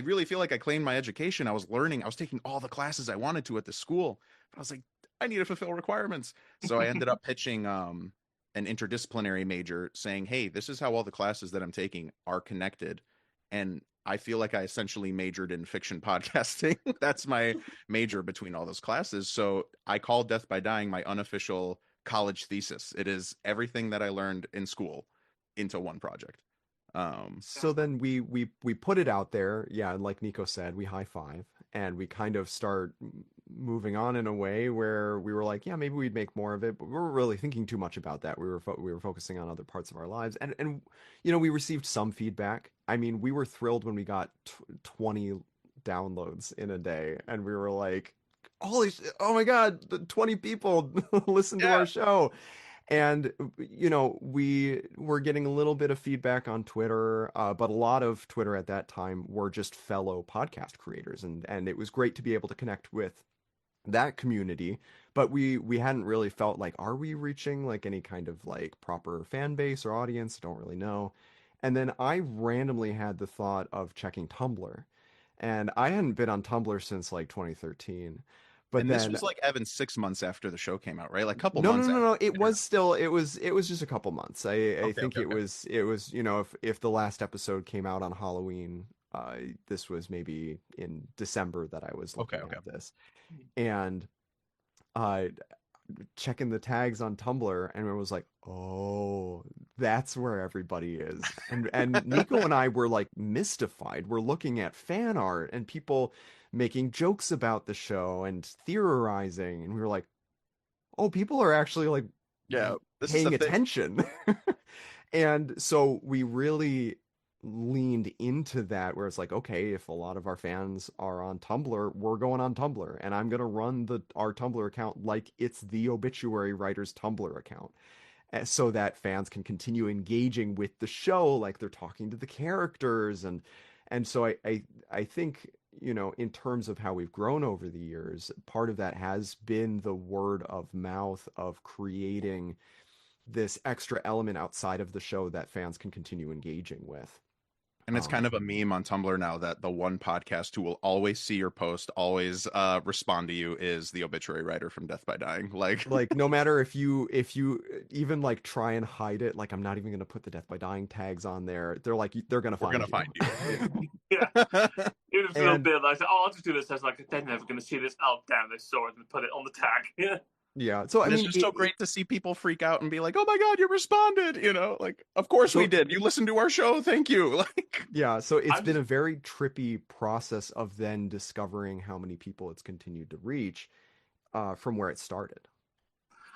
really feel like I claimed my education. I was learning. I was taking all the classes I wanted to at the school. But I was like, I need to fulfill requirements. So I ended up pitching an interdisciplinary major saying, hey, this is how all the classes that I'm taking are connected. And I feel like I essentially majored in fiction podcasting. That's my major between all those classes. So I call Death by Dying my unofficial college thesis. It is everything that I learned in school into one project. So then we put it out there, yeah, and like Nico said, we high five and we kind of start moving on in a way where we were like, yeah, maybe we'd make more of it, but we weren't really thinking too much about that. We were focusing on other parts of our lives, and we received some feedback. I mean, we were thrilled when we got 20 downloads in a day, and we were like, holy oh my god, 20 people listen to our show. And we were getting a little bit of feedback on Twitter, but a lot of Twitter at that time were just fellow podcast creators, and it was great to be able to connect with that community. But we hadn't really felt like, are we reaching like any kind of like proper fan base or audience? Don't really know. And then I randomly had the thought of checking Tumblr, and I hadn't been on Tumblr since like 2013. But and then, this was like Evan 6 months after the show came out, right? Like a couple no, months no, no, after. no. It was still, it was just a couple months. I think Okay. it was, if the last episode came out on Halloween, this was maybe in December that I was looking Okay. at this, and uh, checking the tags on Tumblr, and it was like, oh, that's where everybody is. And Nico and I were like mystified. We're looking at fan art and people making jokes about the show and theorizing, and we were like, oh, people are actually like Yeah, this is a paying thing. attention. And so we really leaned into that, where it's like, okay, if a lot of our fans are on Tumblr, we're going on Tumblr, and I'm gonna run our Tumblr account like it's the obituary writer's Tumblr account, so that fans can continue engaging with the show like they're talking to the characters. And so I think, in terms of how we've grown over the years, part of that has been the word of mouth of creating this extra element outside of the show that fans can continue engaging with. And it's kind of a meme on Tumblr now that the one podcast who will always see your post, always respond to you, is the obituary writer from Death by Dying. Like no matter if you even like try and hide it, like I'm not even gonna put the Death by Dying tags on there. They're like, they're gonna we're find gonna you. find you. Yeah. Even if it's a little And- bit like, oh, I'll just do this. I was like, they're never going to see this. Oh, damn, they saw it and put it on the tag. Yeah. Yeah. So I And it's mean, just so great to see people freak out and be like, "Oh my God, you responded!" Like, of course we so did. You listened to our show. Thank you. Like, yeah. So it's I'm been just a very trippy process of then discovering how many people it's continued to reach from where it started.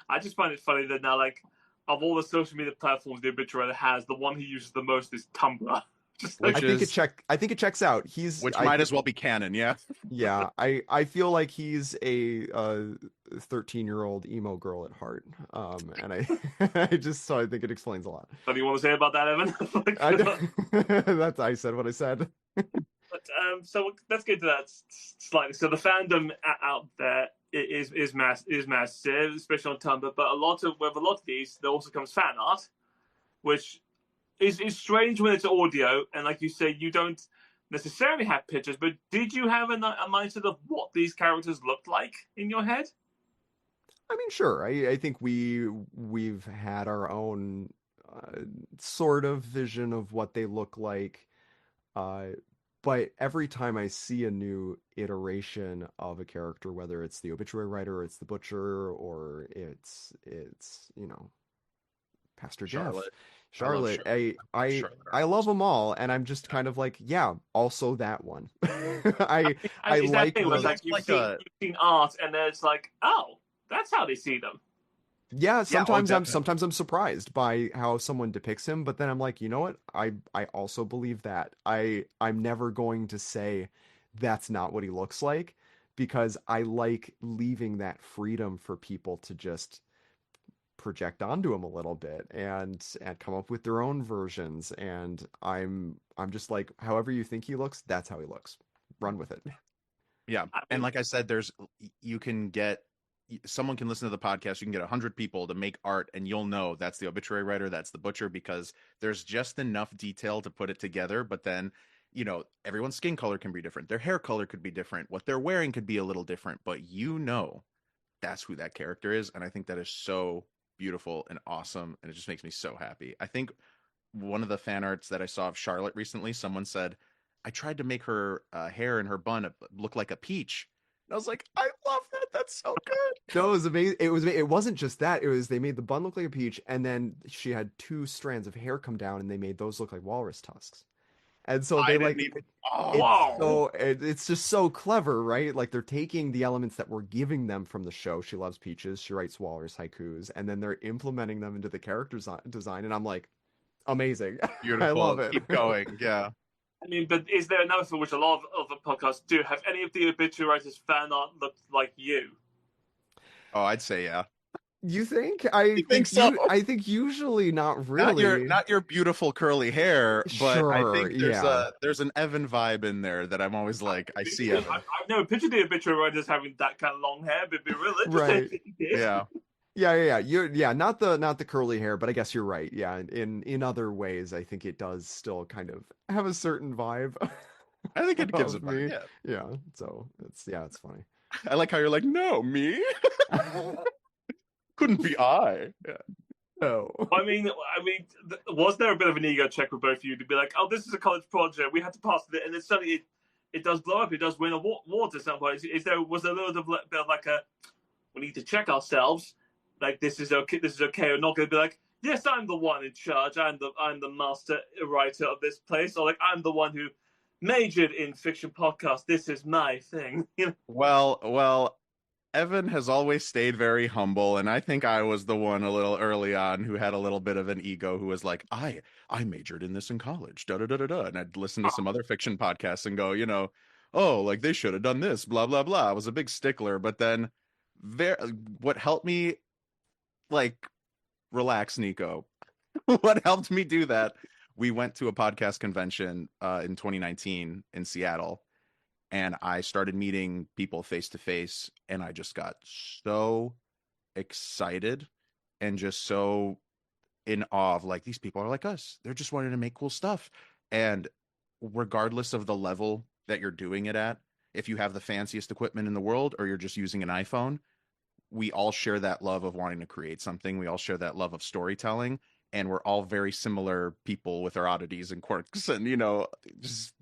I just find it funny that now, like, of all the social media platforms the obituary has, the one he uses the most is Tumblr. Just like, which is I think it checks out. which might as well be canon. Yeah. Yeah, I feel like he's a 13-year-old emo girl at heart. And I I think it explains a lot. what do you want to say about that, Evan? I Like, that's I said what I said. but so let's get to that slightly. So the fandom out there is massive, especially on Tumblr. But with a lot of these, there also comes fan art, which is strange when it's audio, and like you say, you don't necessarily have pictures. But did you have a mindset of what these characters looked like in your head? I mean, sure. I think we've had our own sort of vision of what they look like. Uh, but every time I see a new iteration of a character, whether it's the obituary writer, or it's the butcher, or it's Pastor Jeff, Charlotte. I love Charlotte, Charlotte. Charlotte I love arcs. them all, and I'm just kind of like, yeah, also that one. I Is that like thing where it's the like Like you've seen art, and then it's like, oh, that's how they see them. yeah, Yeah, oh, sometimes I'm surprised by how someone depicts him, but then I'm like, you know what? I also believe that. I'm never going to say that's not what he looks like because I like leaving that freedom for people to just project onto him a little bit and come up with their own versions, and I'm just like, however you think he looks, that's how he looks. Run with it. Yeah. I And mean, like I said, you can get, someone can listen to the podcast. You can get 100 people to make art and you'll know that's the obituary writer, that's the butcher, because there's just enough detail to put it together. But then, everyone's skin color can be different. Their hair color could be different. What they're wearing could be a little different, but that's who that character is. And I think that is so beautiful and awesome. And it just makes me so happy. I think one of the fan arts that I saw of Charlotte recently, someone said, I tried to make her hair and her bun look like a peach. And I was like, I love that. That's so good. No, it was amazing. It wasn't just that. It was they made the bun look like a peach, and then she had two strands of hair come down, and they made those look like walrus tusks. And so I they didn't like even. Oh, whoa. it's just so clever, right? Like they're taking the elements that we're giving them from the show. She loves peaches. She writes walrus haikus, and then they're implementing them into the character design. And I'm like, amazing. I love beautiful. it. Keep going. Yeah. I mean, but is there another for which a lot of other podcasts do? Have any of the obituary writers' fan art looked like you? Oh, I'd say yeah. You think? You think so? I think usually not Not your really. not your beautiful curly hair, but I Sure, think yeah. there's an Evan vibe in there that I'm always like, I see I've Evan. never pictured the obituary writers having that kind of long hair, but it'd be real Right. interesting if you did. Yeah. Yeah. Not the curly hair, but I guess you're right. Yeah, in other ways, I think it does still kind of have a certain vibe I think it gives a of vibe. me. Yeah. Yeah, so it's funny. I like how you're like, no, me? Couldn't be I. Yeah. No. Was there a bit of an ego check with both of you to be like, oh, this is a college project, we had to pass it, and then suddenly it does blow up, it does win awards at some point? Was there a little bit of like a, we need to check ourselves, like this is okay, or not going to be like, yes, I'm the one in charge, I'm the master writer of this place, or like I'm the one who majored in fiction podcast, this is my thing. Well, Evan has always stayed very humble, and I think I was the one a little early on who had a little bit of an ego, who was like, I majored in this in college, da da da da da, and I'd listen to some other fiction podcasts and go, oh, like they should have done this, blah blah blah. I was a big stickler, but then what helped me like relax, Nico, what helped me do that? We went to a podcast convention in 2019 in Seattle, and I started meeting people face to face, and I just got so excited and just so in awe of, like, these people are like us. They're just wanting to make cool stuff. And regardless of the level that you're doing it at, if you have the fanciest equipment in the world or you're just using an iPhone, we all share that love of wanting to create something. We all share that love of storytelling, and we're all very similar people with our oddities and quirks and, just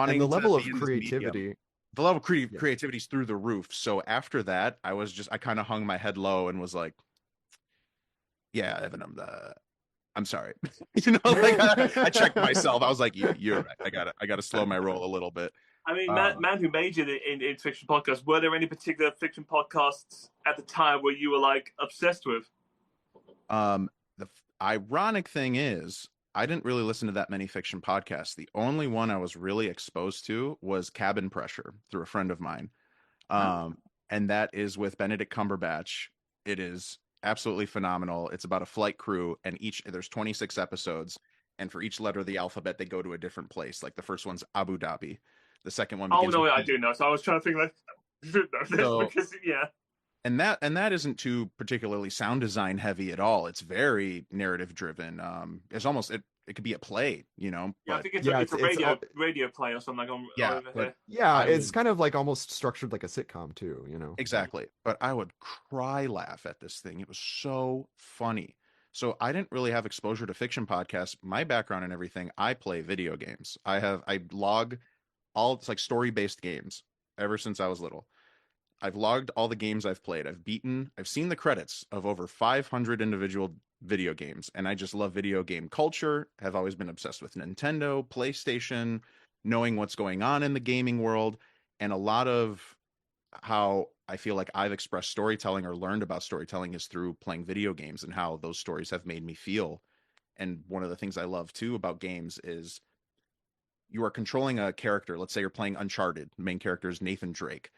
And the wanting to level be of in this medium. creativity. the level of Yeah. creativity's through the roof. So after that, I kind of hung my head low and was like, yeah, Evan, I'm sorry. Like I checked myself. I was like, you're right. I gotta slow my roll a little bit. I mean, Uh, man who majored in fiction podcasts, were there any particular fiction podcasts at the time where you were like obsessed with? the ironic thing is, I didn't really listen to that many fiction podcasts. The only one I was really exposed to was Cabin Pressure through a friend of mine. Um, and that is with Benedict Cumberbatch. It is absolutely phenomenal. It's about a flight crew, and there's 26 episodes, and for each letter of the alphabet, they go to a different place. Like the first one's Abu Dhabi, the second one Oh begins with no, I N. do know. So I was trying to think like, I should know this So because yeah, and that isn't too particularly sound design heavy at all. It's very narrative driven. It's almost it could be a play, yeah. I but think it's Yeah, it's a radio play or something like on yeah, over but here. yeah, I it's would kind of like almost structured like a sitcom too, you know. exactly, but I would cry laugh at this thing. It was so funny. So I didn't really have exposure to fiction podcasts. My background and everything, I play video games. I log all it's like story-based games ever since I was little. I've logged all the games I've played. I've seen the credits of over 500 individual video games, and I just love video game culture. Have always been obsessed with Nintendo, PlayStation, knowing what's going on in the gaming world, and a lot of how I feel like I've expressed storytelling or learned about storytelling is through playing video games and how those stories have made me feel. And one of the things I love too about games is you are controlling a character. Let's say you're playing Uncharted. The main character is Nathan Drake.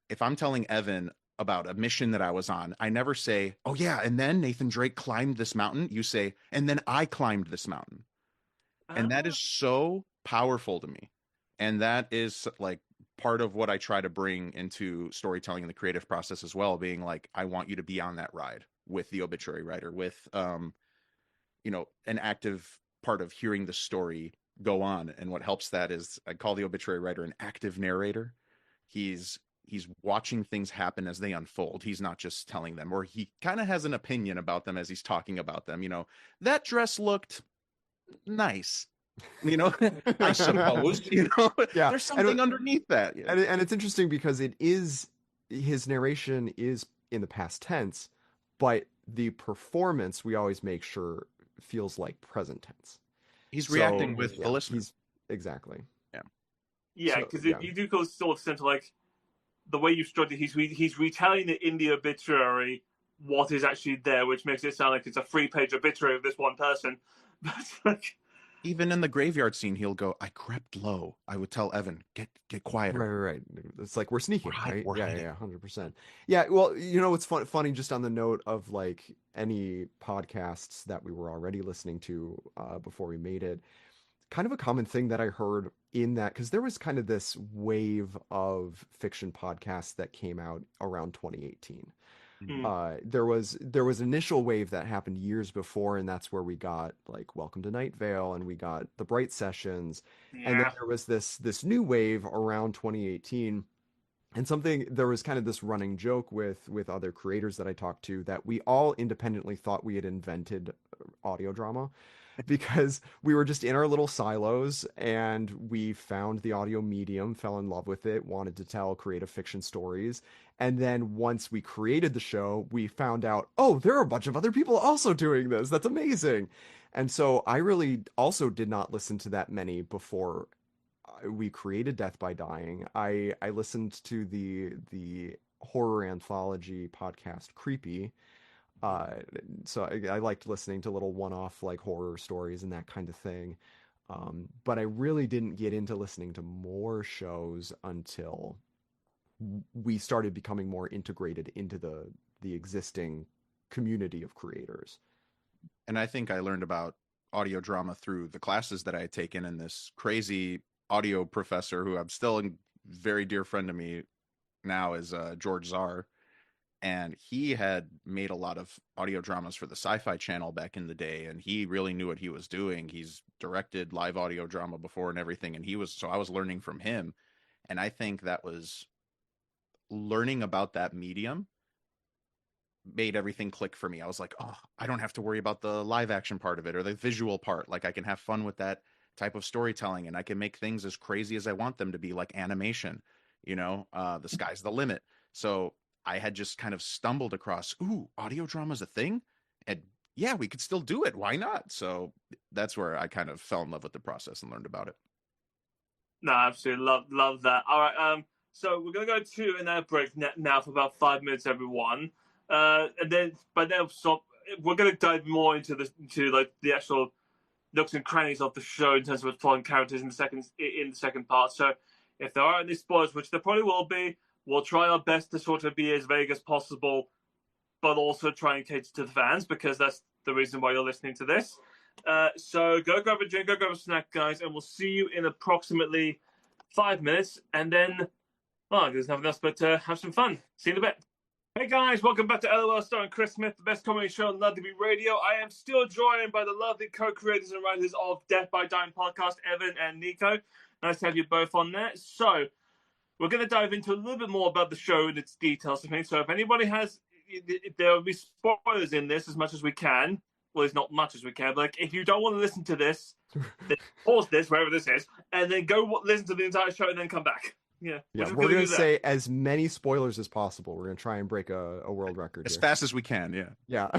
If I'm telling Evan about a mission that I was on, I never say, "Oh yeah, and then Nathan Drake climbed this mountain." You say, "And then I climbed this mountain." And that is so powerful to me. And that is like part of what I try to bring into storytelling in the creative process as well, being like, I want you to be on that ride with the obituary writer, with an active part of hearing the story go on. And what helps that is I call the obituary writer an active narrator. He's watching things happen as they unfold. He's not just telling them, or he kind of has an opinion about them as he's talking about them. That dress looked nice. I suppose, Yeah, there's something underneath that. and it's interesting because his narration is in the past tense, but the performance we always make sure feels like present tense. He's So reacting with the yeah, listener. he's exactly. Yeah. Yeah, So because yeah, you do go sort of sense like the way you've structured. He's retelling the indie obituary what is actually there, which makes it sound like it's a 3-page obituary of this one person. But like, Even in the graveyard scene, he'll go, "I crept low." I would tell Evan, get quieter. right. It's like we're sneaking, right? We're Yeah, hiding. 100%. Yeah, well, what's funny just on the note of like any podcasts that we were already listening to before we made it, kind of a common thing that I heard in that, because there was kind of this wave of fiction podcasts that came out around 2018. There was initial wave that happened years before, and that's where we got like Welcome to Night Vale, and we got the Bright Sessions, and then yeah, there was this new wave around 2018. And there was kind of this running joke with other creators that I talked to, that we all independently thought we had invented audio drama, because we were just in our little silos and we found the audio medium, fell in love with it, wanted to tell creative fiction stories. And then once we created the show, we found out, oh, there are a bunch of other people also doing this. That's amazing. And so I really also did not listen to that many before we created Death by Dying. I listened to the horror anthology podcast Creepy. uh so I liked listening to little one-off like horror stories and that kind of thing. But I really didn't get into listening to more shows until we started becoming more integrated into the existing community of creators. And I think I learned about audio drama through the classes that I had taken, and this crazy audio professor who I'm still a very dear friend to me now is George Czar. And he had made a lot of audio dramas for the Sci-Fi Channel back in the day, and he really knew what he was doing. He's directed live audio drama before and everything, and I was learning from him. And I think that was learning about that medium made everything click for me. I was like, oh, I don't have to worry about the live action part of it or the visual part. Like I can have fun with that type of storytelling, and I can make things as crazy as I want them to be, like animation. the sky's the limit. So I had just kind of stumbled across, ooh, audio drama is a thing, and yeah, we could still do it. Why not? So that's where I kind of fell in love with the process and learned about it. No, absolutely love that. All right, so we're gonna go to an ad break now for about 5 minutes, everyone, and then so we're gonna dive more into the actual nooks and crannies of the show in terms of following characters in the second part. So if there are any spoilers, which there probably will be, we'll try our best to sort of be as vague as possible, but also try and cater to the fans, because that's the reason why you're listening to this. So go grab a drink, go grab a snack, guys, and we'll see you in approximately 5 minutes. And then, well, there's nothing else but have some fun. See you in a bit. Hey guys, welcome back to LOL starring Chris Smith, the best comedy show on Love to Be Radio. I am still joined by the lovely co-creators and writers of Death by Dying podcast, Evan and Nico. Nice to have you both on there. So, we're going to dive into a little bit more about the show and its details. So if anybody there will be spoilers in this as much as we can. Well, it's not much as we can, but like, if you don't want to listen to this, then pause this, wherever this is, and then go listen to the entire show and then come back. Yeah, we're going to say as many spoilers as possible. We're going to try and break a world record as fast as we can. Yeah.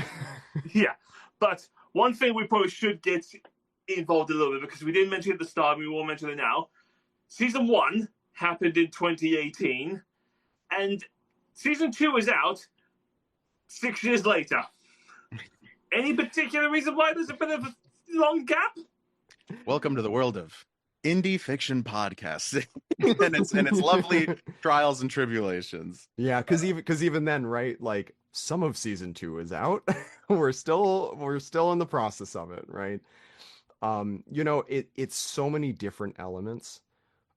Yeah. But one thing we probably should get involved a little bit, because we didn't mention it at the start, we will mention it now. Season 1 happened in 2018, and season 2 is out 6 years later. Any particular reason why there's a bit of a long gap? Welcome to the world of indie fiction podcasts and its lovely trials and tribulations. Yeah, because even then, right? Like, some of season 2 is out. we're still in the process of it, right? It's so many different elements.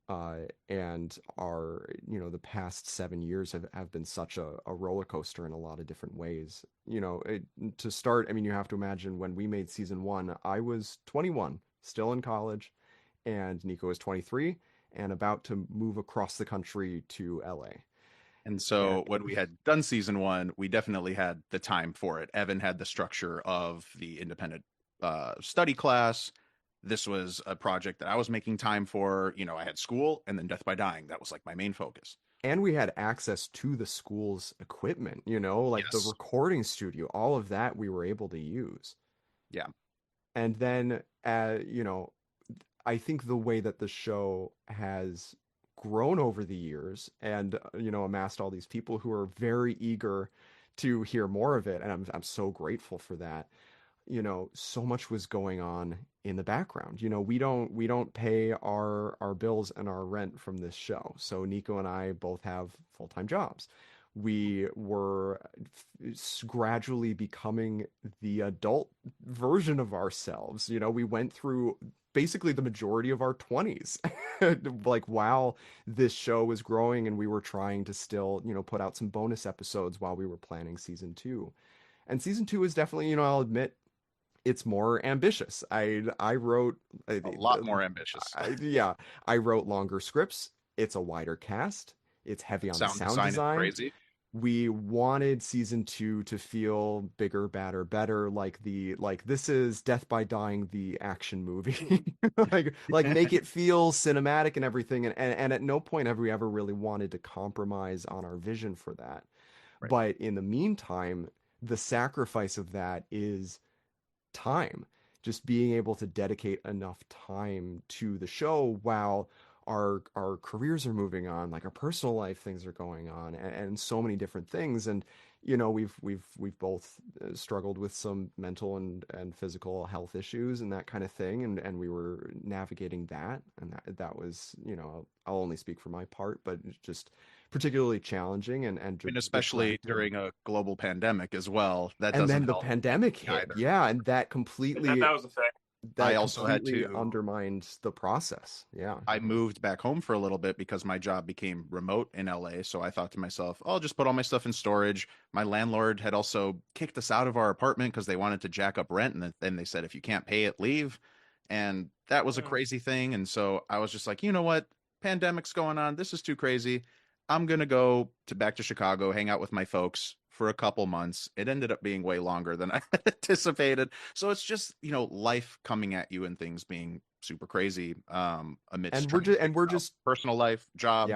And the past 7 years have been such a roller coaster in a lot of different ways. To start, I mean, you have to imagine when we made season 1, I was 21, still in college, and Nico was 23 and about to move across the country to LA. And so when we had done season 1, we definitely had the time for it. Evan had the structure of the independent study class. This was a project that I was making time for. I had school and then Death by Dying. That was like my main focus. And we had access to the school's equipment, like Yes. the recording studio, all of that we were able to use. Yeah. And then, I think the way that the show has grown over the years and, amassed all these people who are very eager to hear more of it. And I'm so grateful for that. So much was going on in the background. We don't pay our bills and our rent from this show. So Nico and I both have full-time jobs. We were gradually becoming the adult version of ourselves. We went through basically the majority of our 20s, like while this show was growing, and we were trying to still, put out some bonus episodes while we were planning season 2. And season 2 is definitely, I'll admit, it's more ambitious. I wrote a lot more ambitious. I wrote longer scripts. It's a wider cast. It's heavy on sound design. Crazy. We wanted season 2 to feel bigger, badder, better. Like this is Death by Dying, the action movie. like make it feel cinematic and everything. And at no point have we ever really wanted to compromise on our vision for that. Right. But in the meantime, the sacrifice of that is time, just being able to dedicate enough time to the show while our careers are moving on, like our personal life things are going on, and so many different things. And we've both struggled with some mental and physical health issues and that kind of thing, and we were navigating that, and that was, I'll only speak for my part, but just particularly challenging and especially during a global pandemic as well. That and doesn't then the help pandemic hit, either. Yeah, and that completely that was a thing. I also had to undermine the process. Yeah, I moved back home for a little bit because my job became remote in LA. So I thought to myself, I'll just put all my stuff in storage. My landlord had also kicked us out of our apartment because they wanted to jack up rent, and then they said, if you can't pay it, leave. And that was a crazy thing. And so I was just like, you know what? Pandemic's going on. This is too crazy. I'm going to go back to Chicago, hang out with my folks for a couple months. It ended up being way longer than I anticipated. So it's just, life coming at you and things being super crazy amidst we're just personal life, job,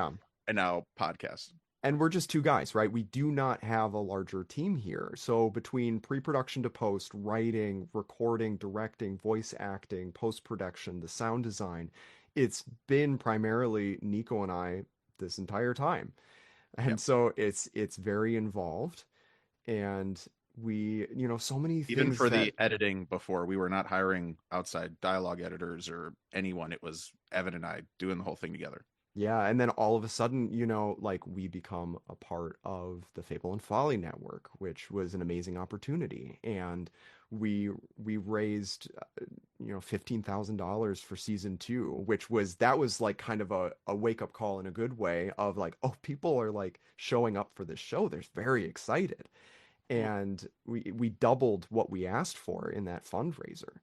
and now podcast. And we're just two guys, right? We do not have a larger team here. So between pre-production to post, writing, recording, directing, voice acting, post-production, the sound design, it's been primarily Nico and I this entire time. And Yep. so it's very involved, and we, so many Even things for that the editing before, we were not hiring outside dialogue editors or anyone. It was Evan and I doing the whole thing together. yeah, and then all of a sudden, like we become a part of the Fable and Folly network, which was an amazing opportunity. And we raised, $15,000 for season two, that was like kind of a wake up call in a good way of like, oh, people are like showing up for this show. They're very excited. And we doubled what we asked for in that fundraiser.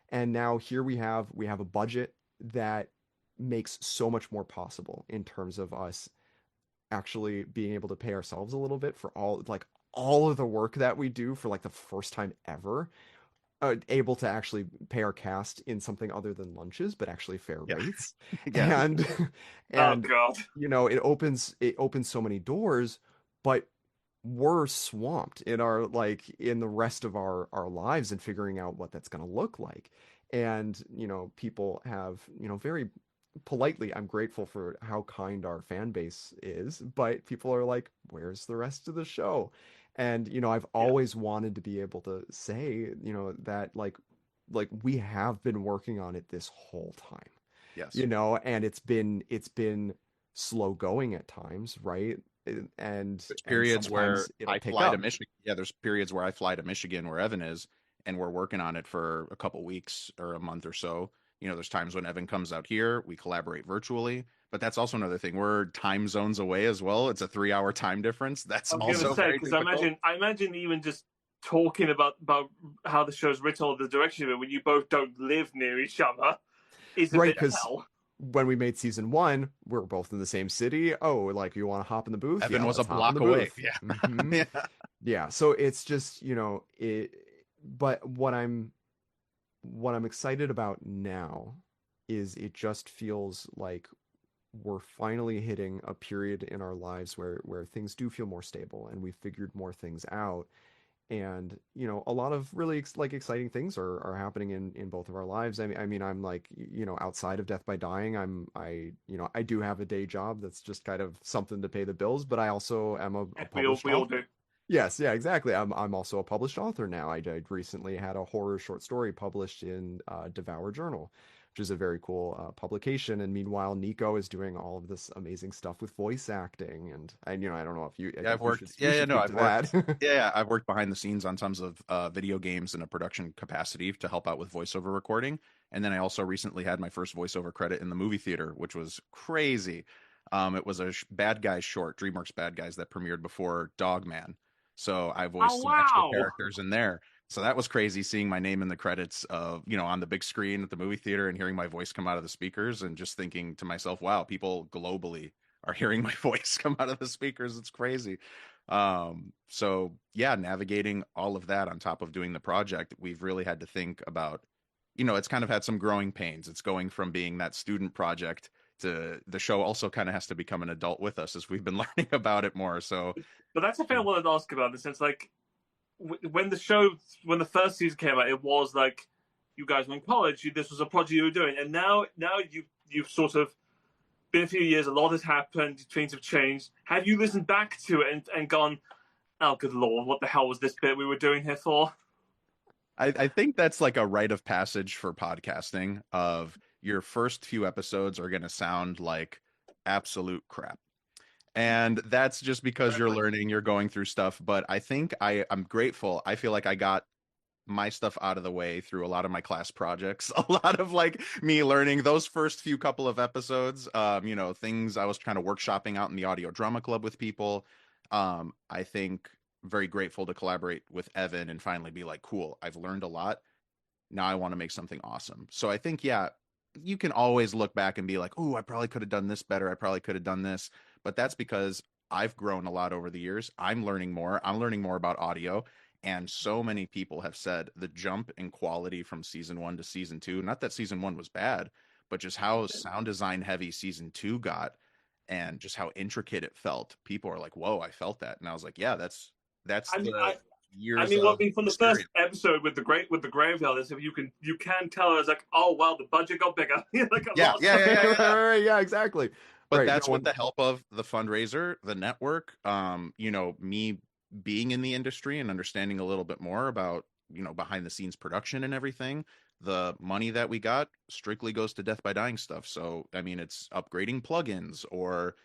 And now here we have a budget that makes so much more possible in terms of us actually being able to pay ourselves a little bit for all of the work that we do for like the first time ever, able to actually pay our cast in something other than lunches, but actually fair Yeah. rates. Yeah. And Oh and God. it opens so many doors, but we're swamped in the rest of our lives and figuring out what that's going to look like. And people have, very politely, I'm grateful for how kind our fan base is, but people are like, where's the rest of the show? And I've Yeah. always wanted to be able to say, that like we have been working on it this whole time. Yes. And it's been slow going at times, right? And There's periods where sometimes it'll I pick fly to up. Michigan. Yeah, there's periods where I fly to Michigan where Evan is, and we're working on it for a couple weeks or a month or so. There's times when Evan comes out here, we collaborate virtually, but that's also another thing. We're time zones away as well. It's a 3-hour time difference. That's I was also gonna say, very because difficult. I imagine even just talking about how the show's written or the direction of it when you both don't live near each other is a Right, bit because hell. when we made season one, we were both in the same city. Oh, like you want to hop in the booth? Yeah, Evan was a let's hop in block the away. booth. Yeah. Hmm. Yeah. Yeah, so it's just, it, but what I'm excited about now is it just feels like we're finally hitting a period in our lives where things do feel more stable and we've figured more things out. And a lot of really exciting things are happening in both of our lives. I mean I'm like, outside of Death by Dying, I do have a day job that's just kind of something to pay the bills, but I also am a published We all author. do. Yes, yeah, exactly. I'm also a published author now. I recently had a horror short story published in Devour Journal, which is a very cool publication. And meanwhile, Nico is doing all of this amazing stuff with voice acting. And I don't know if you, I Yeah, I've think you worked. should Yeah, yeah, no, speak to I've worked. that. Yeah, yeah, I've worked behind the scenes on tons of video games in a production capacity to help out with voiceover recording. And then I also recently had my first voiceover credit in the movie theater, which was crazy. It was a Bad Guys short, DreamWorks Bad Guys, that premiered before Dogman. So I Oh voiced some extra wow! characters in there. So that was crazy seeing my name in the credits of, on the big screen at the movie theater and hearing my voice come out of the speakers and just thinking to myself, wow, people globally are hearing my voice come out of the speakers. It's crazy. So yeah, navigating all of that on top of doing the project, we've really had to think about, it's kind of had some growing pains. It's going from being that student project to the show also kind of has to become an adult with us as we've been learning about it more. So, But that's a thing I wanted to ask about in the sense, like, when the first season came out, it was like you guys were in college. This was a project you were doing, and now you've sort of been a few years. A lot has happened. Things have changed. Have you listened back to it and gone, "Oh, good lord, what the hell was this bit we were doing here for?" I think that's like a rite of passage for podcasting of your first few episodes are going to sound like absolute crap. And that's just because you're learning, you're going through stuff. But I think I'm grateful. I feel like I got my stuff out of the way through a lot of my class projects, a lot of like me learning those first few couple of episodes, things I was kind of workshopping out in the audio drama club with people. I think very grateful to collaborate with Evan and finally be like, cool, I've learned a lot. Now I want to make something awesome. So I think, yeah, you can always look back and be like, oh, I probably could have done this better. I probably could have done this. But that's because I've grown a lot over the years. I'm learning more. I'm learning more about audio. And so many people have said the jump in quality from season one to season two, not that season one was bad, but just how sound design heavy season two got. and just how intricate it felt. People are like, "Whoa, I felt that," and I was like, "Yeah, that's I mean, the I years mean, well, of I mean, from the first experience." episode with the graveyard, is if you can tell it's like, oh wow, the budget got bigger. Like a Yeah, lot of yeah, stuff. yeah, yeah, yeah. Right, yeah, exactly. But Right. that's No with one. the help of the fundraiser, the network, me being in the industry and understanding a little bit more about, behind the scenes production and everything. The money that we got strictly goes to Death by Dying stuff. So, I mean, it's upgrading plugins or,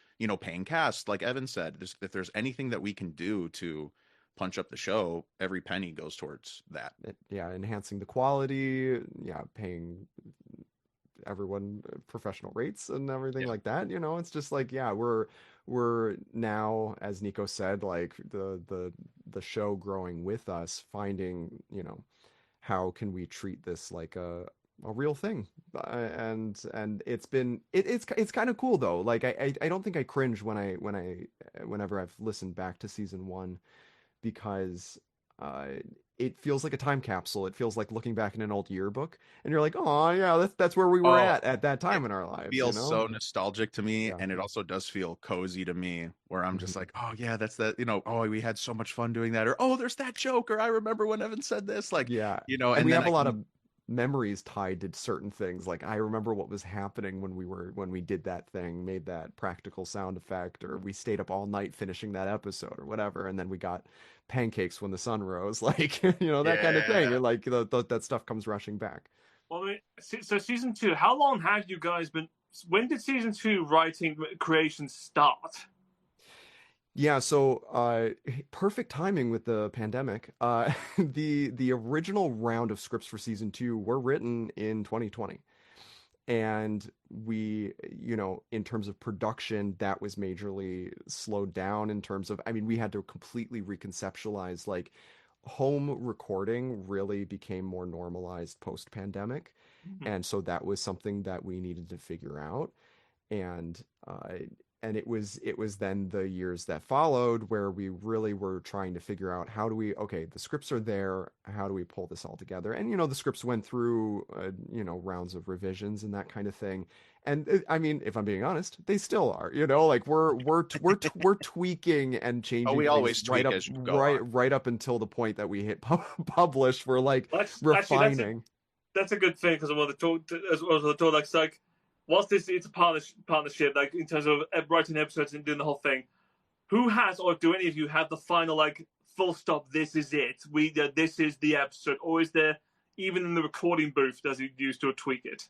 paying cast, like Evan said. If there's anything that we can do to punch up the show, every penny goes towards that. Yeah, enhancing the quality. Yeah, paying everyone professional rates and everything Yeah. like that. It's just like, yeah, we're now, as Nico said, like the show growing with us, finding, how can we treat this like a real thing. And it's kind of cool though. Like I don't think I cringe whenever I've listened back to season 1, because uh, it feels like a time capsule. It feels like looking back in an old yearbook, and you're like, oh yeah, that's where we were Oh, at that it time in our lives, feels so nostalgic to me, Yeah. and it also does feel cozy to me, where I'm just Mhm. like, oh yeah, that's that, oh, we had so much fun doing that, or oh, there's that joke, or I remember when Evan said this, like, Yeah, and and we then have a I lot can, of memories tied to certain things. Like I remember what was happening when we did that thing, made that practical sound effect, or we stayed up all night finishing that episode or whatever, and then we got pancakes when the sun rose, like that kind of thing. yeah. And like that stuff comes rushing back. Well, I mean, so season 2. How long have you guys been? When did season 2 writing creation start? Yeah, so perfect timing with the pandemic. The original round of scripts for season 2 were written in 2020. And we, in terms of production, that was majorly slowed down in terms of, I mean, we had to completely reconceptualize, like, home recording really became more normalized post-pandemic. Mhm. And so that was something that we needed to figure out. And it was then the years that followed where we really were trying to figure out, how do we, okay, the scripts are there, how do we pull this all together? And the scripts went through rounds of revisions and that kind of thing. And I mean, if I'm being honest, they still are, like we're tweaking and Oh, changing we things always tweak as you go on. right up until the point that we hit publish. We're like That's actually refining. that's a good thing, because I want to talk as well as I talk. Like, whilst it's a partnership, like in terms of writing episodes and doing the whole thing. Who has, or do any of you have the final, like, full stop? This is it. This is the episode, or is there, even in the recording booth, does it use to tweak it?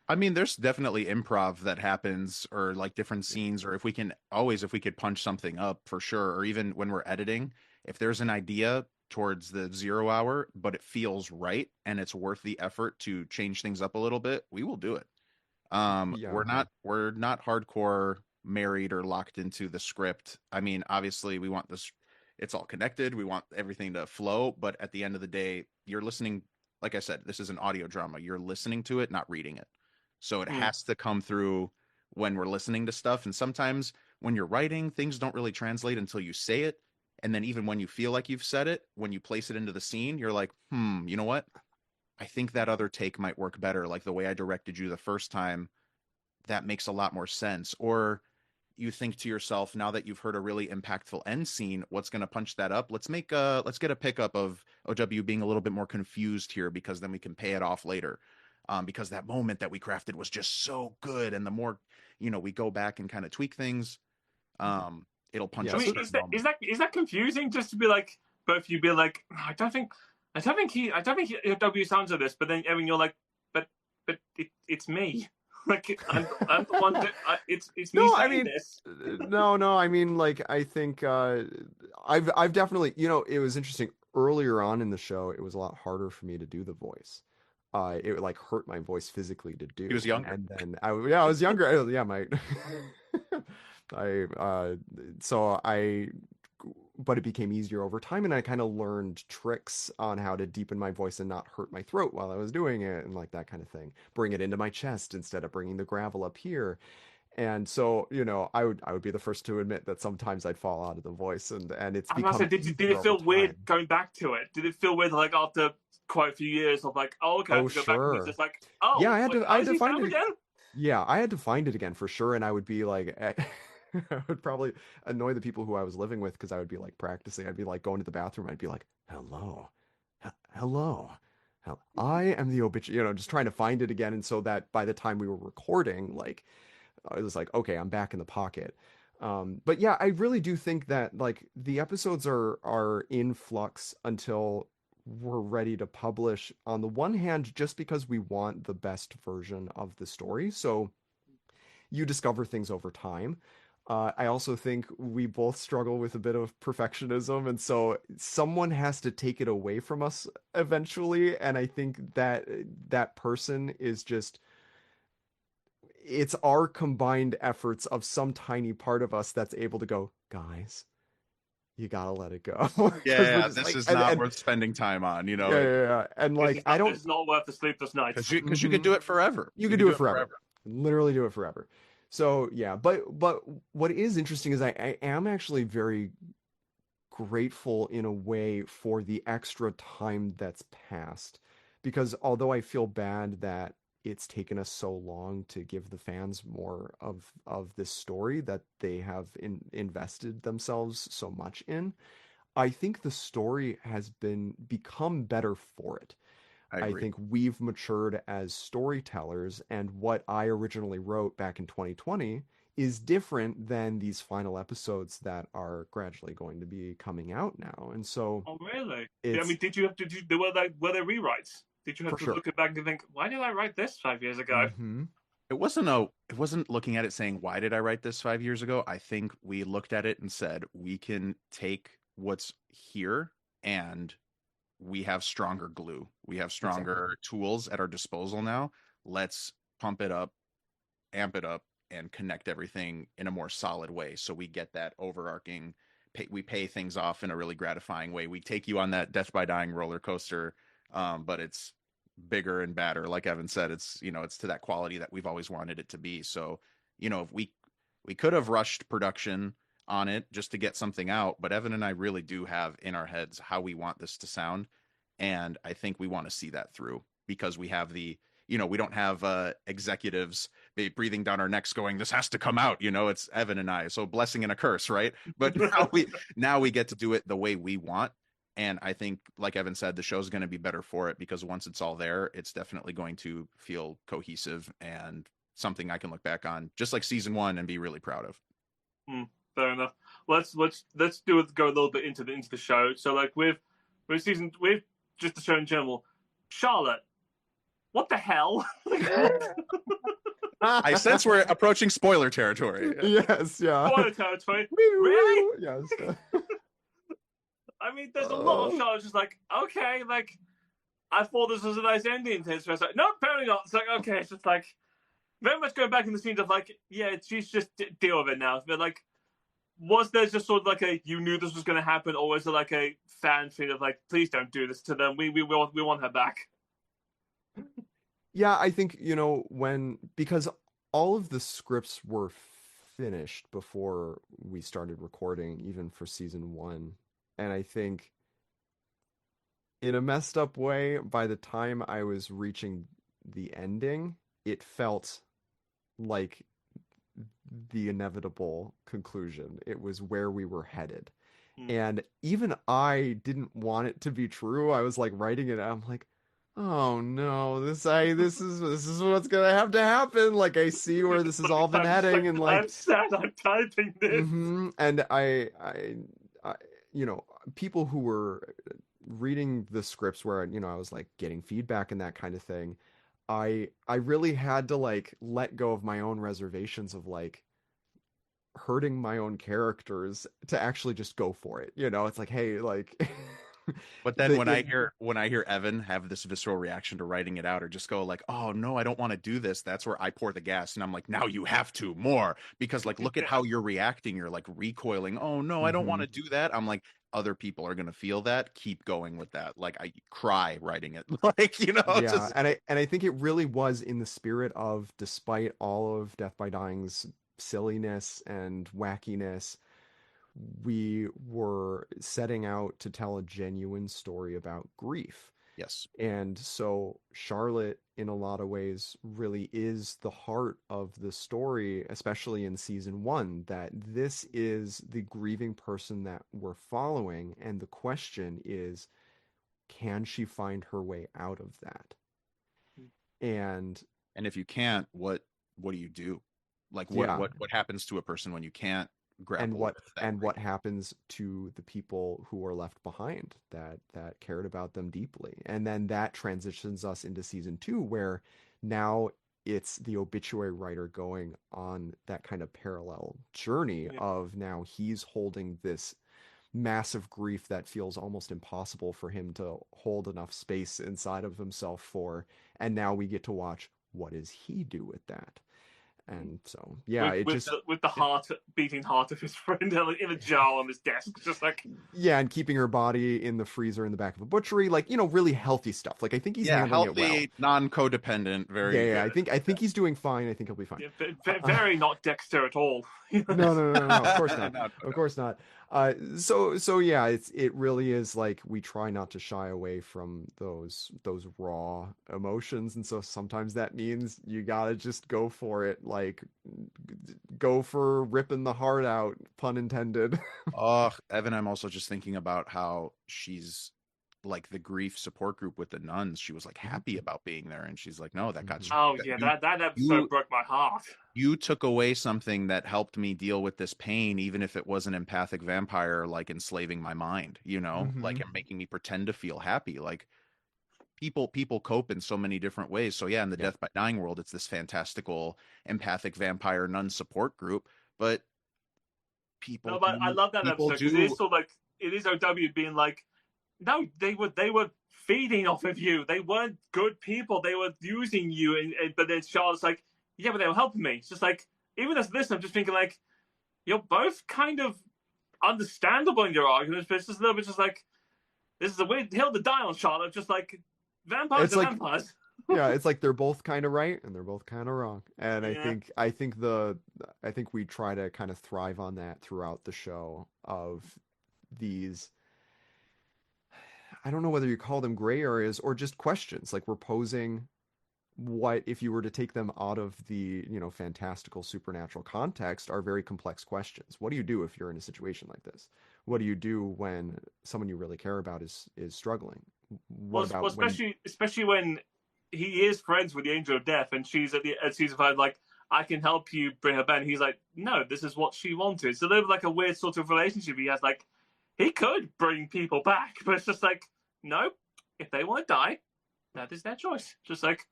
I mean, there's definitely improv that happens, or like different scenes, or if we could punch something up for sure, or even when we're editing, if there's an idea towards the 0 hour, but it feels right and it's worth the effort to change things up a little bit, we will do it. Yeah. We're not hardcore married or locked into the script. I mean, obviously we want this, it's all connected. We want everything to flow, but at the end of the day, you're listening, like I said, this is an audio drama. You're listening to it, not reading it. So it has to come through when we're listening to stuff. And sometimes when you're writing, things don't really translate until you say it. And then even when you feel like you've said it, when you place it into the scene, you're like, you know what? I think that other take might work better. Like the way I directed you the first time, that makes a lot more sense. Or you think to yourself, now that you've heard a really impactful end scene, what's going to punch that up? Let's get a pickup of OW being a little bit more confused here, because then we can pay it off later. Because that moment that we crafted was just so good, and the more we go back and kind of tweak things, it'll punch Yeah, I up mean, so certain is moments. that confusing? Just to be like, both of you be like, I don't think W sounds like this, but then Evan, you're like, but it's me. Like, I'm the one that it's me No, I saying mean, this. no. I mean, like, I think I've definitely, it was interesting earlier on in the show. It was a lot harder for me to do the voice. It like hurt my voice physically to He was do. younger. And then I was younger. Yeah, my I so I but it became easier over time, and I kind of learned tricks on how to deepen my voice and not hurt my throat while I was doing it, and like that kind of thing. Bring it into my chest instead of bringing the gravel up here. And so, I would be the first to admit that sometimes I'd fall out of the voice, and it's I must say, become did easier it over feel weird time. going back to it? Did it feel weird, like, after quite a few years of like, oh, okay, I have Oh, to go back, and it's sure. just like, Yeah, oh, I had wait, to I how had does to he find sound it. again? Yeah, I had to find it again for sure, and I would be like, I would probably annoy the people who I was living with because I would be like practicing. I'd be like going to the bathroom. I'd be like, "Hello, hello, I am the obituary," just trying to find it again, and so that by the time we were recording, like, I was like, "Okay, I'm back in the pocket." But yeah, I really do think that like the episodes are in flux until we're ready to publish. On the one hand, just because we want the best version of the story, so you discover things over time. I also think we both struggle with a bit of perfectionism, and so someone has to take it away from us eventually. And I think that that person is just, it's our combined efforts of some tiny part of us that's able to go, guys, you gotta let it go. Because we're Yeah, just this like, is and, not and worth spending time on, yeah, yeah, yeah. And This like, is I not don't, this is not worth the sleepless nights. because you could do it forever. you You could could do do it it forever. forever. Literally do it forever. So yeah, but what is interesting is I am actually very grateful in a way for the extra time that's passed, because although I feel bad that it's taken us so long to give the fans more of this story that they have invested themselves so much in, I think the story has become better for it. I I agree. think we've matured as storytellers, and what I originally wrote back in 2020 is different than these final episodes that are gradually going to be coming out now. And so Oh, really? I it's mean, did you were there rewrites? Did you have for to sure. look back and think, why did I write this 5 years ago? Hmm. It wasn't looking at it saying, why did I write this 5 years ago? I think we looked at it and said, we can take what's here and we have stronger glue. We have Exactly. stronger tools at our disposal now. Let's pump it up, amp it up, and connect everything in a more solid way. So we get that overarching, we pay things off in a really gratifying way. We take you on that death by dying roller coaster, but it's bigger and badder. Like Evan said, it's to that quality that we've always wanted it to be. So, if we could have rushed production on it just to get something out, but Evan and I really do have in our heads how we want this to sound, and I think we want to see that through because we have we don't have executives breathing down our necks going, this has to come out. It's Evan and I, so blessing and a curse, right? But now we get to do it the way we want. And I think, like Evan said, the show's going to be better for it because once it's all there, it's definitely going to feel cohesive and something I can look back on, just like season one, and be really proud of. Fair enough. Let's do it. Go a little bit into the show. So like with just the show in general, Charlotte, what the hell? I sense we're approaching spoiler territory. Yes, yeah. Spoiler territory. Woo, Really? woo. Yes. I mean, there's a lot of Uh, Charlotte just like, okay, like I thought this was a nice ending to this. So it's like, no, apparently not. It's like, okay, it's just like very much going back in the scenes of like, yeah, she's just deal with it now. But like, was there just sort of like a you knew this was going to happen, or was it like a fan thing of like, please don't do this to them. We want her back. yeah, I think, because all of the scripts were finished before we started recording, even for season one. And I think in a messed up way, by the time I was reaching the ending, it felt like the inevitable conclusion. It was where we were headed. Hmm. And even I didn't want it to be true. I was like writing it, I'm like, oh no, this is what's gonna have to happen. Like I see where this has all been I'm just heading, like, and like, I'm sad. I'm typing this. and I, people who were reading the scripts where I was like getting feedback and that kind of thing. I really had to like let go of my own reservations of like hurting my own characters to actually just go for it. It's like, hey, like But then the when I hear Evan have this visceral reaction to writing it out, or just go like, "Oh no, I don't want to do this," that's where I pour the gas, and I'm like, "Now you have to more because like look at how you're reacting. You're like recoiling. Oh no, I don't want Mhm. to do that." I'm like, other people are gonna feel that. Keep going with that. Like I cry writing it. Like Yeah, just and I think it really was in the spirit of, despite all of Death by Dying's silliness and wackiness, we were setting out to tell a genuine story about grief. Yes. And so Charlotte, in a lot of ways, really is the heart of the story, especially in season one, that this is the grieving person that we're following. And the question is, can she find her way out of that? And And if you can't, what do you do? Like yeah, what happens to a person when you can't and grapple what with that grief? happens to the people who are left behind that cared about them deeply. And then that transitions us into season two, where now it's the obituary writer going on that kind of parallel journey Yeah. of now he's holding this massive grief that feels almost impossible for him to hold enough space inside of himself for. And now we get to watch, what does he do with that? And so, yeah, it just, with the heart beating heart of his friend in a jar on his desk, just like, yeah, and keeping her body in the freezer in the back of a butchery, like, really healthy stuff. Like, I think he's Yeah, handling it well. healthy, non-codependent, Yeah, very yeah, good. I think he's doing fine. I think he'll be fine. yeah, very not Dexter at all. No, no, no, no, no, of course not. No, no, Of no. course not. So yeah, it really is like we try not to shy away from those raw emotions, and so sometimes that means you gotta just go for it, like go for ripping the heart out, pun intended. Oh, Evan, I'm also just thinking about how she's like the grief support group with the nuns. She was like happy about being there, and she's like, no, that got Mhm. Oh yeah, that episode you broke my heart. you took away something that helped me deal with this pain, even if it was an empathic vampire like enslaving my mind, like Mhm. and making me pretend to feel happy. Like people cope in so many different ways. So yeah, in the Yeah. death by dying world, it's this fantastical empathic vampire nun support group, but No, but I love that people episode because it is do. sort of like it is OW being like, no, they were feeding off of you. They weren't good people. They were using you. But then Charlotte's like, yeah, but they were helping me. It's just like, even as this, I'm just thinking like, you're both kind of understandable in your arguments, but it's just a little bit just like, this is a weird hill to die on, Charlotte. Just like, vampires It's are like, vampires. yeah, it's like they're both kind of right and they're both kind of wrong. And Yeah. I think we try to kind of thrive on that throughout the show of these, I don't know whether you call them gray areas or just questions. Like we're posing, what if you were to take them out of the, fantastical supernatural context, are very complex questions. What do you do if you're in a situation like this? What do you do when someone you really care about is struggling? What Well, about when especially when he is friends with the Angel of Death, and she's at season 5 like, I can help you bring her back. And he's like, no, this is what she wanted. So there's like a weird sort of relationship he has. Like, he could bring people back, but it's just like, no, if they want to die, that is their choice. Just like,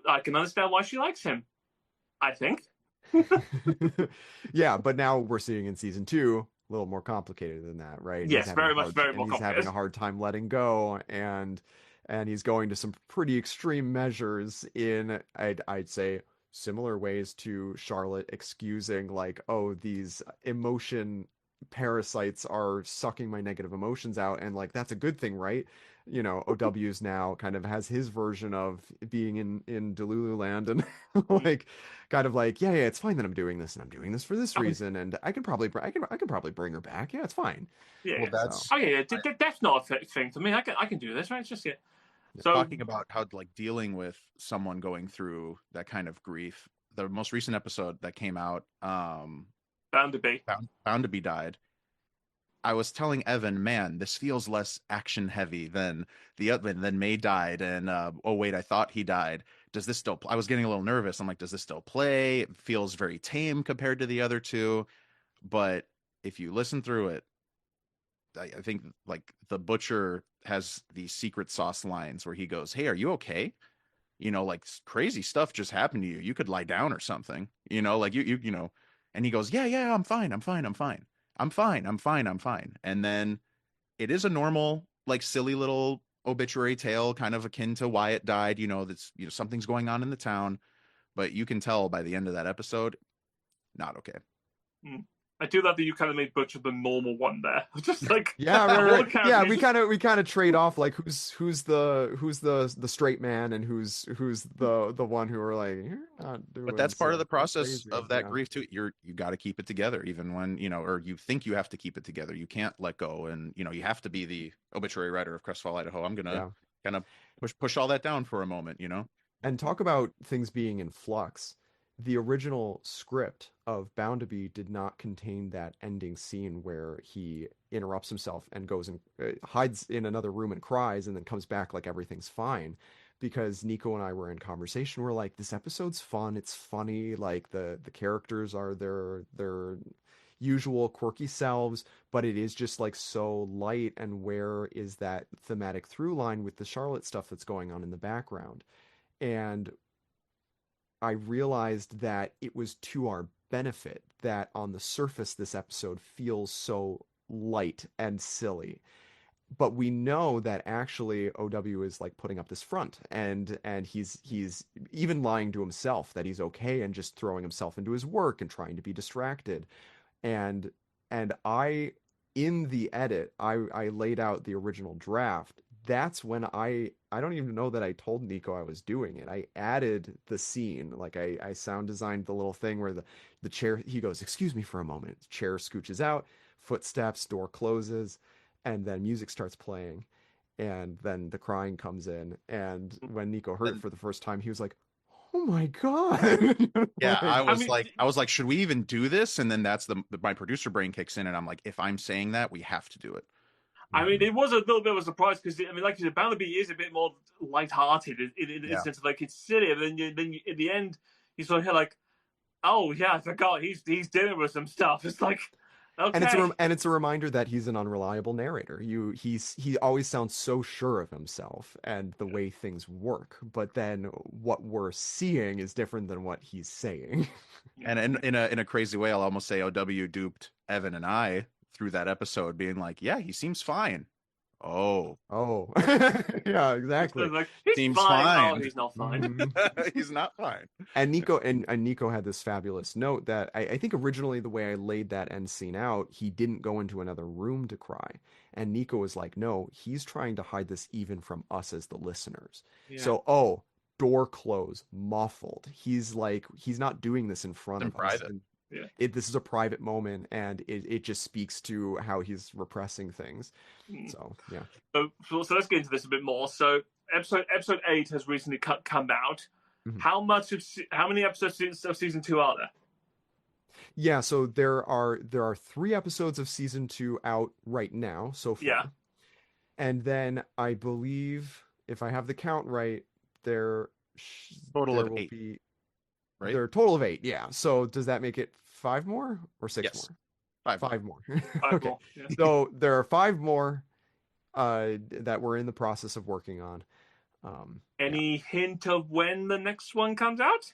I can understand why she likes him, I think. yeah, but now we're seeing in season two a little more complicated than that, right? Yes, very much, very more He's having complicated. a hard time letting go, and he's going to some pretty extreme measures in, I'd say, similar ways to Charlotte excusing, like, oh, these emotion parasites are sucking my negative emotions out, and like that's a good thing, right? OW's now kind of has his version of being in Delulu land, and like kind of like, yeah, it's fine that I'm doing this, and I'm doing this for this reason, and I can probably bring her back. Yeah, it's fine. Yeah. Well, So Oh yeah, that's not a thing to me. I can do this, right? It's just yeah. So talking about how like dealing with someone going through that kind of grief. The most recent episode that came out, bound to be. Bound to Be died. I was telling Evan, man, this feels less action heavy than than May died, and oh wait, I thought he died. Does this still? I was getting a little nervous. I'm like, does this still play? It feels very tame compared to the other two, but if you listen through it, I think like the butcher has these secret sauce lines where he goes, "Hey, are you okay? Like crazy stuff just happened to you. You could lie down or something. Like you." And he goes, "Yeah, yeah, I'm fine. I'm fine. I'm fine. I'm fine. I'm fine. I'm fine." And then it is a normal, like silly little obituary tale, kind of akin to why it died. That's something's going on in the town, but you can tell by the end of that episode, not okay. I do love that you kind of made Butcher the normal one there. Just like Yeah, all right, the right. Yeah, characters. we kind of trade off like who's the straight man and who's the one who are like you're not But doing that's part of the something process crazy. of that grief too. You got to keep it together, even when, or you think you have to keep it together. You can't let go, and you have to be the obituary writer of Crestfall, Idaho. I'm gonna Yeah. kind of push all that down for a moment. And talk about things being in flux. The original script of Bound to Be did not contain that ending scene where he interrupts himself and goes and hides in another room and cries and then comes back like everything's fine. Because Nico and I were in conversation, we're like, this episode's fun, it's funny, like the characters are their usual quirky selves, but it is just like so light, and where is that thematic through line with the Charlotte stuff that's going on in the background? And I realized that it was to our benefit that on the surface this episode feels so light and silly. But we know that actually OW is like putting up this front, and he's even lying to himself that he's okay and just throwing himself into his work and trying to be distracted. And I in the edit I laid out the original draft. That's when I don't even know that I told Nico I was doing it. I added the scene, like I sound designed the little thing where the chair, he goes, excuse me for a moment, chair scooches out, footsteps, door closes, and then music starts playing, and then the crying comes in. And when Nico heard it And for the first time, he was like, oh my God. yeah, I Like, I was mean, like, should we even do this? And then that's my producer brain kicks in, and I'm like, if I'm saying that, we have to do it. it was a little bit of a surprise because like you said, Bound to Be is a bit more light-hearted in the Yeah. sense of like it's silly, and then in the end you sort of hear like, oh yeah, I forgot he's dealing with some stuff. It's like, and okay, it's a reminder that he's an unreliable narrator. He always sounds so sure of himself and the way things work, but then what we're seeing is different than what he's saying. And in a crazy way, I'll almost say OW duped Evan and I through that episode, being like, yeah, he seems fine. Oh, Oh, yeah, exactly. like he's seems fine. fine. Oh, he's not fine. Mhm. He's not fine. And Nico had this fabulous note that I think originally the way I laid that end scene out, he didn't go into another room to cry. And Nico was like, no, he's trying to hide this even from us as the listeners. Yeah. So, door closed, muffled. He's like, he's not doing this in front In of us. private. And Yeah. this is a private moment, and it just speaks to how he's repressing things. So, yeah. So let's get into this a bit more. So episode 8 has recently come out. Mhm. How many episodes of season 2 are there? Yeah, so there are 3 episodes of season 2 out right now so far. Yeah. And then I believe, if I have the count right, Total there of will 8, be right? there are a total of 8. Yeah. So does that make it 5 more or 6 Yes. more? 5 more. 5 Okay. more. Yeah. So there are 5 more that we're in the process of working on. Any hint of when the next one comes out?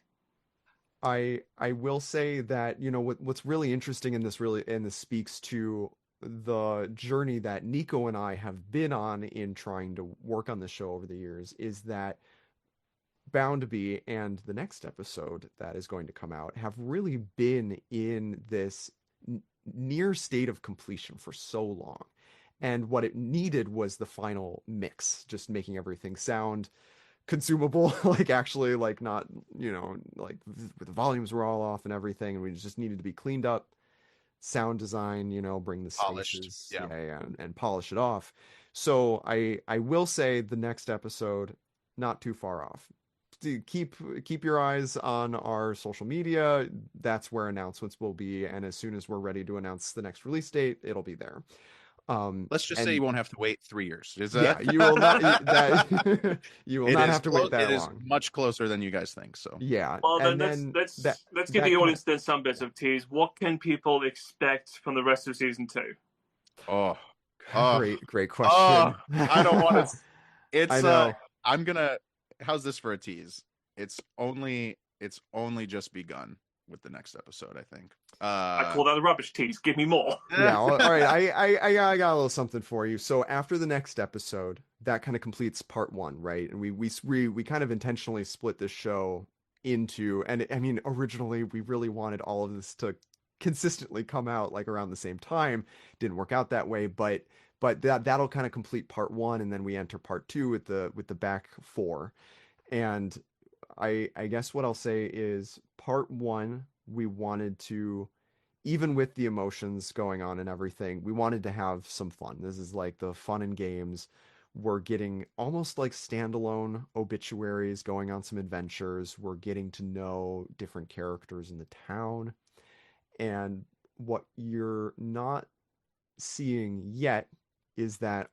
I will say that what's really interesting in this speaks to the journey that Nico and I have been on in trying to work on the show over the years, is that Bound to Be and the next episode that is going to come out have really been in this near state of completion for so long. And what it needed was the final mix, just making everything sound consumable, like actually like not, like the volumes were all off and everything, and we just needed to be cleaned up, sound design, bring the Polished. spaces, Yeah. and polish it off. So I will say the next episode, not too far off. Keep your eyes on our social media. That's where announcements will be, and as soon as we're ready to announce the next release date, it'll be there. Let's just say you won't have to wait 3 years. Yeah, you will not you will not have to wait that long. It is much closer than you guys think. So yeah. Well, and then let's that give the kind audience then some bits of tease. What can people expect from the rest of season 2? oh, great question. I don't want to. It's I know. I'm gonna. How's this for a tease? It's only just begun with the next episode, I think. I call that a rubbish tease. Give me more. Yeah, all right. I got a little something for you. So after the next episode, that kind of completes part 1, right? And we kind of intentionally split this show into, and I mean, originally we really wanted all of this to consistently come out like around the same time. Didn't work out that way, but that'll kind of complete part one, and then we enter part two with the back four. And I guess what I'll say is part one, we wanted to, even with the emotions going on and everything, we wanted to have some fun. This is like the fun and games. We're getting almost like standalone obituaries, going on some adventures. We're getting to know different characters in the town. And what you're not seeing yet is that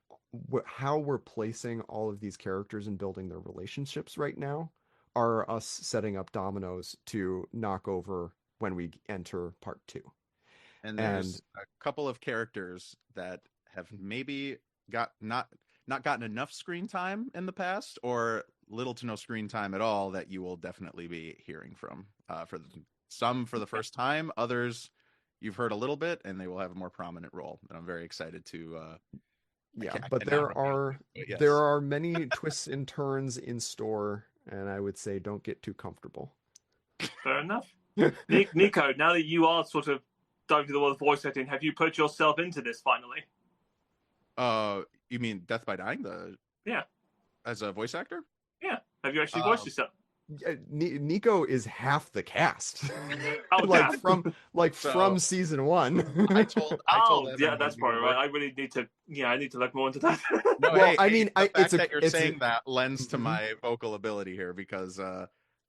how we're placing all of these characters and building their relationships right now are us setting up dominoes to knock over when we enter part two. And And there's a couple of characters that have maybe got not gotten enough screen time in the past, or little to no screen time at all, that you will definitely be hearing from. Some for the first time, others you've heard a little bit, and they will have a more prominent role. And I'm very excited to. yeah, I but cannot reveal, but there yes. are many twists and turns in store, and I would say don't get too comfortable. Fair enough. Nico, now that you are sort of diving into the world of voice acting, have you put yourself into this finally? You mean Death by Dying? Yeah. As a voice actor? Yeah. Have you actually voiced yourself? Nico is half the cast, Oh, like damn. from season one. I told Oh, Evan yeah, when that's we were probably right. I really need to. Yeah, I need to look more into that. No, Well, hey, I hey, mean, the fact that you're it's saying that lends to Mhm. my vocal ability here, because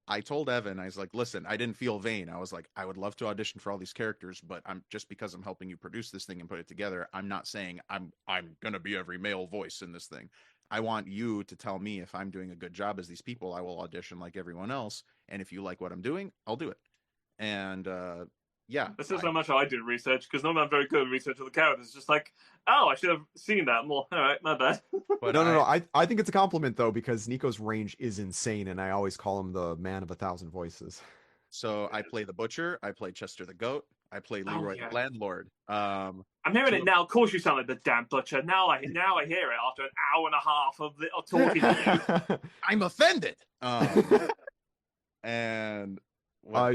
I told Evan, I was like, listen, I didn't feel vain. I was like, I would love to audition for all these characters, but I'm just because I'm helping you produce this thing and put it together, I'm not saying I'm gonna be every male voice in this thing. I want you to tell me if I'm doing a good job as these people. I will audition like everyone else, and if you like what I'm doing, I'll do it. And yeah, This is how much I do research, because normally I'm very good at research of the characters. It's just like, oh, I should have seen that more. All right, my bad. but no. I think it's a compliment though, because Nico's range is insane, and I always call him the man of 1,000 voices. So I play the butcher, I play Chester the goat, I play Oh, Leroy yeah. the landlord. I'm hearing So it now. Of course, you sound like the damn butcher. Now I hear it after an hour and a half of talking to you. I'm offended. And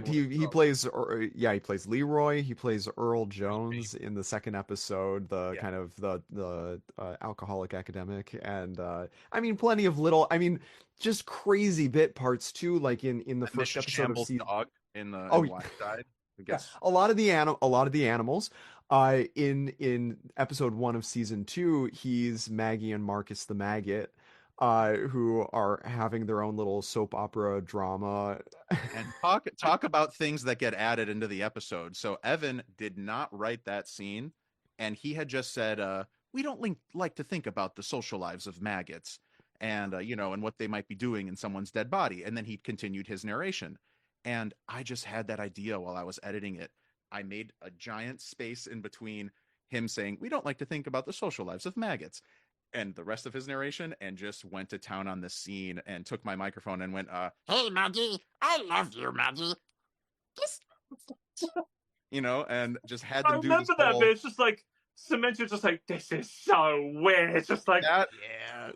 He plays he plays Leroy. He plays Earl Jones in the second episode, the Yeah. kind of the alcoholic academic, and I mean plenty of little, I mean just crazy bit parts too, like in the first Mrs. episode of Shambles season. dog in the Oh, Blind Side. I yeah, guess. a lot of the animals. In episode one of season two, he's Maggie and Marcus the Maggot, who are having their own little soap opera drama. And talk about things that get added into the episode. So Evan did not write that scene, and he had just said, "We don't like to think about the social lives of maggots, and and what they might be doing in someone's dead body." And then he continued his narration, and I just had that idea while I was editing it. I made a giant space in between him saying, "We don't like to think about the social lives of maggots," and the rest of his narration, and just went to town on this scene and took my microphone and went, "Hey Maggie, I love you, Maggie." Just, and just had I them do this remember that whole bit. It's just like Samantha's just like, this is so weird. It's just like, that. Yeah.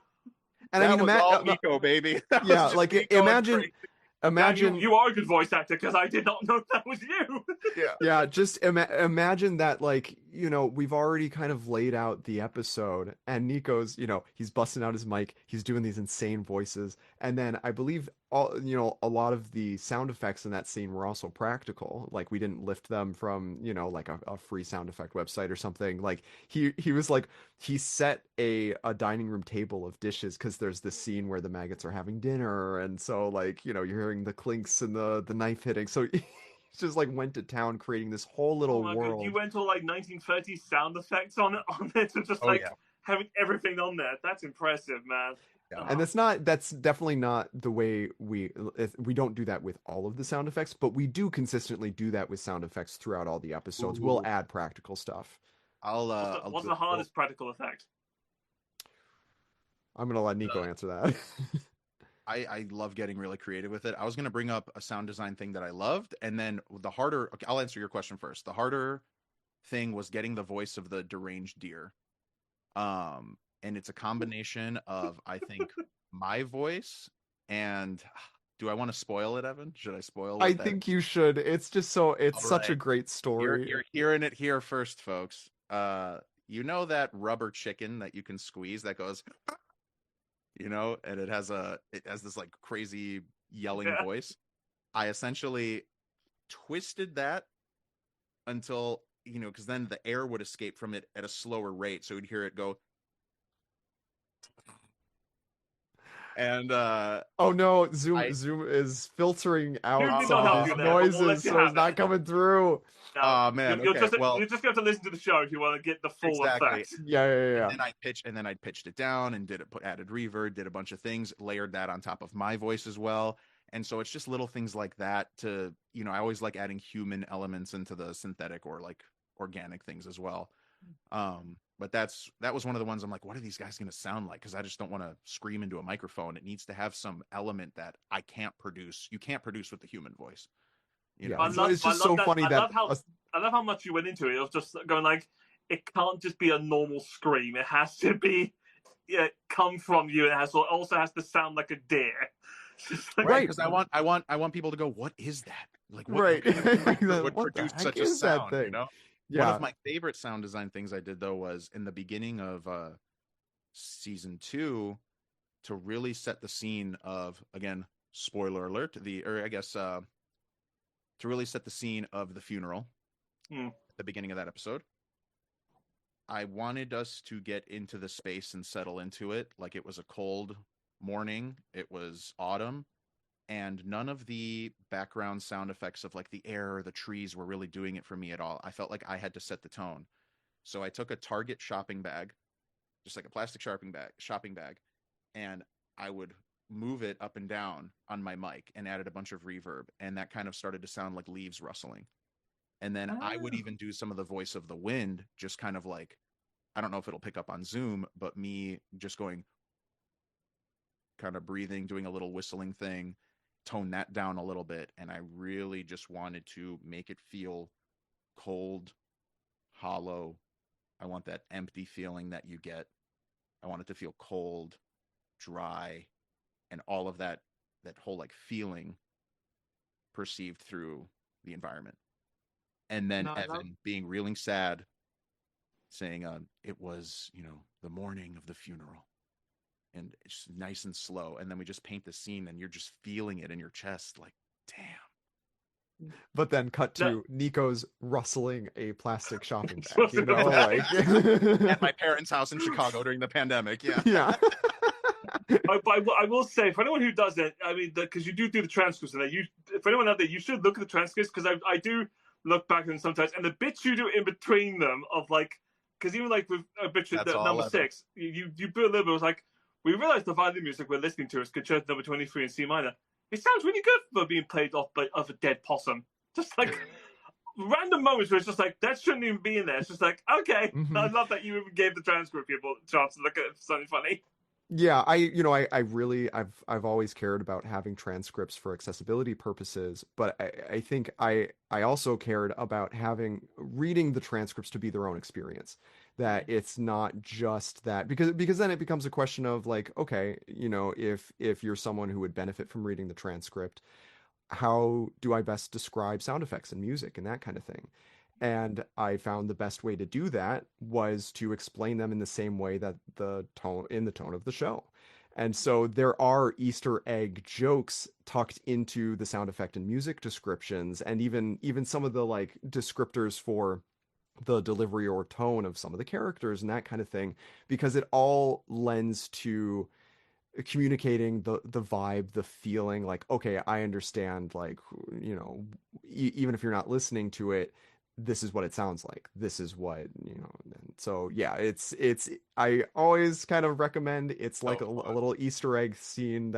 And I That mean, was all Nico, baby. That was yeah, just like me going imagine, crazy. imagine, you are a good voice actor, because I did not know that was you. Yeah. yeah, just imagine that, like, we've already kind of laid out the episode, and Nico's, he's busting out his mic, he's doing these insane voices, and then I believe a lot of the sound effects in that scene were also practical. Like, we didn't lift them from, like a free sound effect website or something. Like, he was like, he set a dining room table of dishes, because there's this scene where the maggots are having dinner, and so, like, you're hearing the clinks and the knife hitting, so just like went to town creating this whole Oh little my world. god, you went all like 1930s sound effects on it to just like yeah. having everything on there. That's impressive, man. Yeah. And that's definitely not the way we don't do that with all of the sound effects, but we do consistently do that with sound effects throughout all the episodes. We'll add practical stuff. What's the hardest practical effect? I'm gonna let Nico answer that. I love getting really creative with it. I was going to bring up a sound design thing that I loved, and then the harder, okay, I'll answer your question first. The harder thing was getting the voice of the deranged deer. And it's a combination of, I think, my voice and Do I want to spoil it, Evan? Should I spoil I what that think is? you should. It's just it's All such a right. great story. You're hearing it here first, folks. You know that rubber chicken that you can squeeze that goes, and it has this like crazy yelling Yeah. voice. I essentially twisted that until, because then the air would escape from it at a slower rate. So you'd hear it go, and Oh no, I Zoom is filtering Zoom out did some not of help these you there, but we'll let noises, you so it's have not it. coming through. Now, oh man, okay. Well, you're just going to listen to the show if you want to get the full exactly. effect. Yeah. And then I pitched it down and added reverb, did a bunch of things, layered that on top of my voice as well. And so it's just little things like that to, I always like adding human elements into the synthetic or like organic things as well. But that was one of the ones I'm like, what are these guys going to sound like? Because I just don't want to scream into a microphone. It needs to have some element that I can't produce. You can't produce with the human voice. Yeah, I love, it's just I love so that. funny that I love how much you went into it. It was just going like, it can't just be a normal scream. It has to be, come from you. It also has to sound like a deer. Right, Right. because I want people to go, what is that? Like, what right. kind of creature would What the produce heck such a is that sound? thing? One Yeah. of my favorite sound design things I did though was in the beginning of season 2 to really set the scene of, again, spoiler alert, to really set the scene of the funeral at the beginning of that episode. I wanted us to get into the space and settle into it like it was a cold morning. It was autumn, and none of the background sound effects of like the air or the trees were really doing it for me at all. I felt like I had to set the tone. So I took a Target shopping bag, just like a plastic shopping bag, and I would move it up and down on my mic and added a bunch of reverb, and that kind of started to sound like leaves rustling. And then I would even do some of the voice of the wind, just kind of like, I don't know if it'll pick up on Zoom, but me just going, kind of breathing, doing a little whistling thing, tone that down a little bit. And I really just wanted to make it feel cold, hollow. I want that empty feeling that you get. I want it to feel cold, dry, and all of that whole like feeling perceived through the environment. And then Evan being really sad, saying it was, the morning of the funeral. And it's nice and slow. And then we just paint the scene and you're just feeling it in your chest, like, damn. But then cut to Nico's rustling a plastic shopping bag, Rustling a like At my parents' house in Chicago during the pandemic. Yeah. Yeah. I will say, for anyone who does that, I mean, because you do the transcripts, and for anyone out there, you should look at the transcripts, because I do look back at them sometimes, and the bits you do in between them of like, because even like with Bit number 6, you put a little bit, it was like, we realized the violin music we're listening to is Concerto number 23 in C minor. It sounds really good for being played off of a dead possum. Just like random moments where it's just like, that shouldn't even be in there. It's just like, okay, I love that you even gave the transcript people a chance to look at something funny. Yeah, I've always cared about having transcripts for accessibility purposes, but I think I also cared about reading the transcripts to be their own experience. That it's not just that, because then it becomes a question of like, okay, if you're someone who would benefit from reading the transcript, how do I best describe sound effects and music and that kind of thing? And I found the best way to do that was to explain them in the same way that the tone of the show. And so there are Easter egg jokes tucked into the sound effect and music descriptions, and even some of the like descriptors for the delivery or tone of some of the characters and that kind of thing, because it all lends to communicating the vibe, the feeling, like, okay, I understand, like, even if you're not listening to it, this is what it sounds like. This is what, and so yeah, it's I always kind of recommend, it's like a little Easter egg scene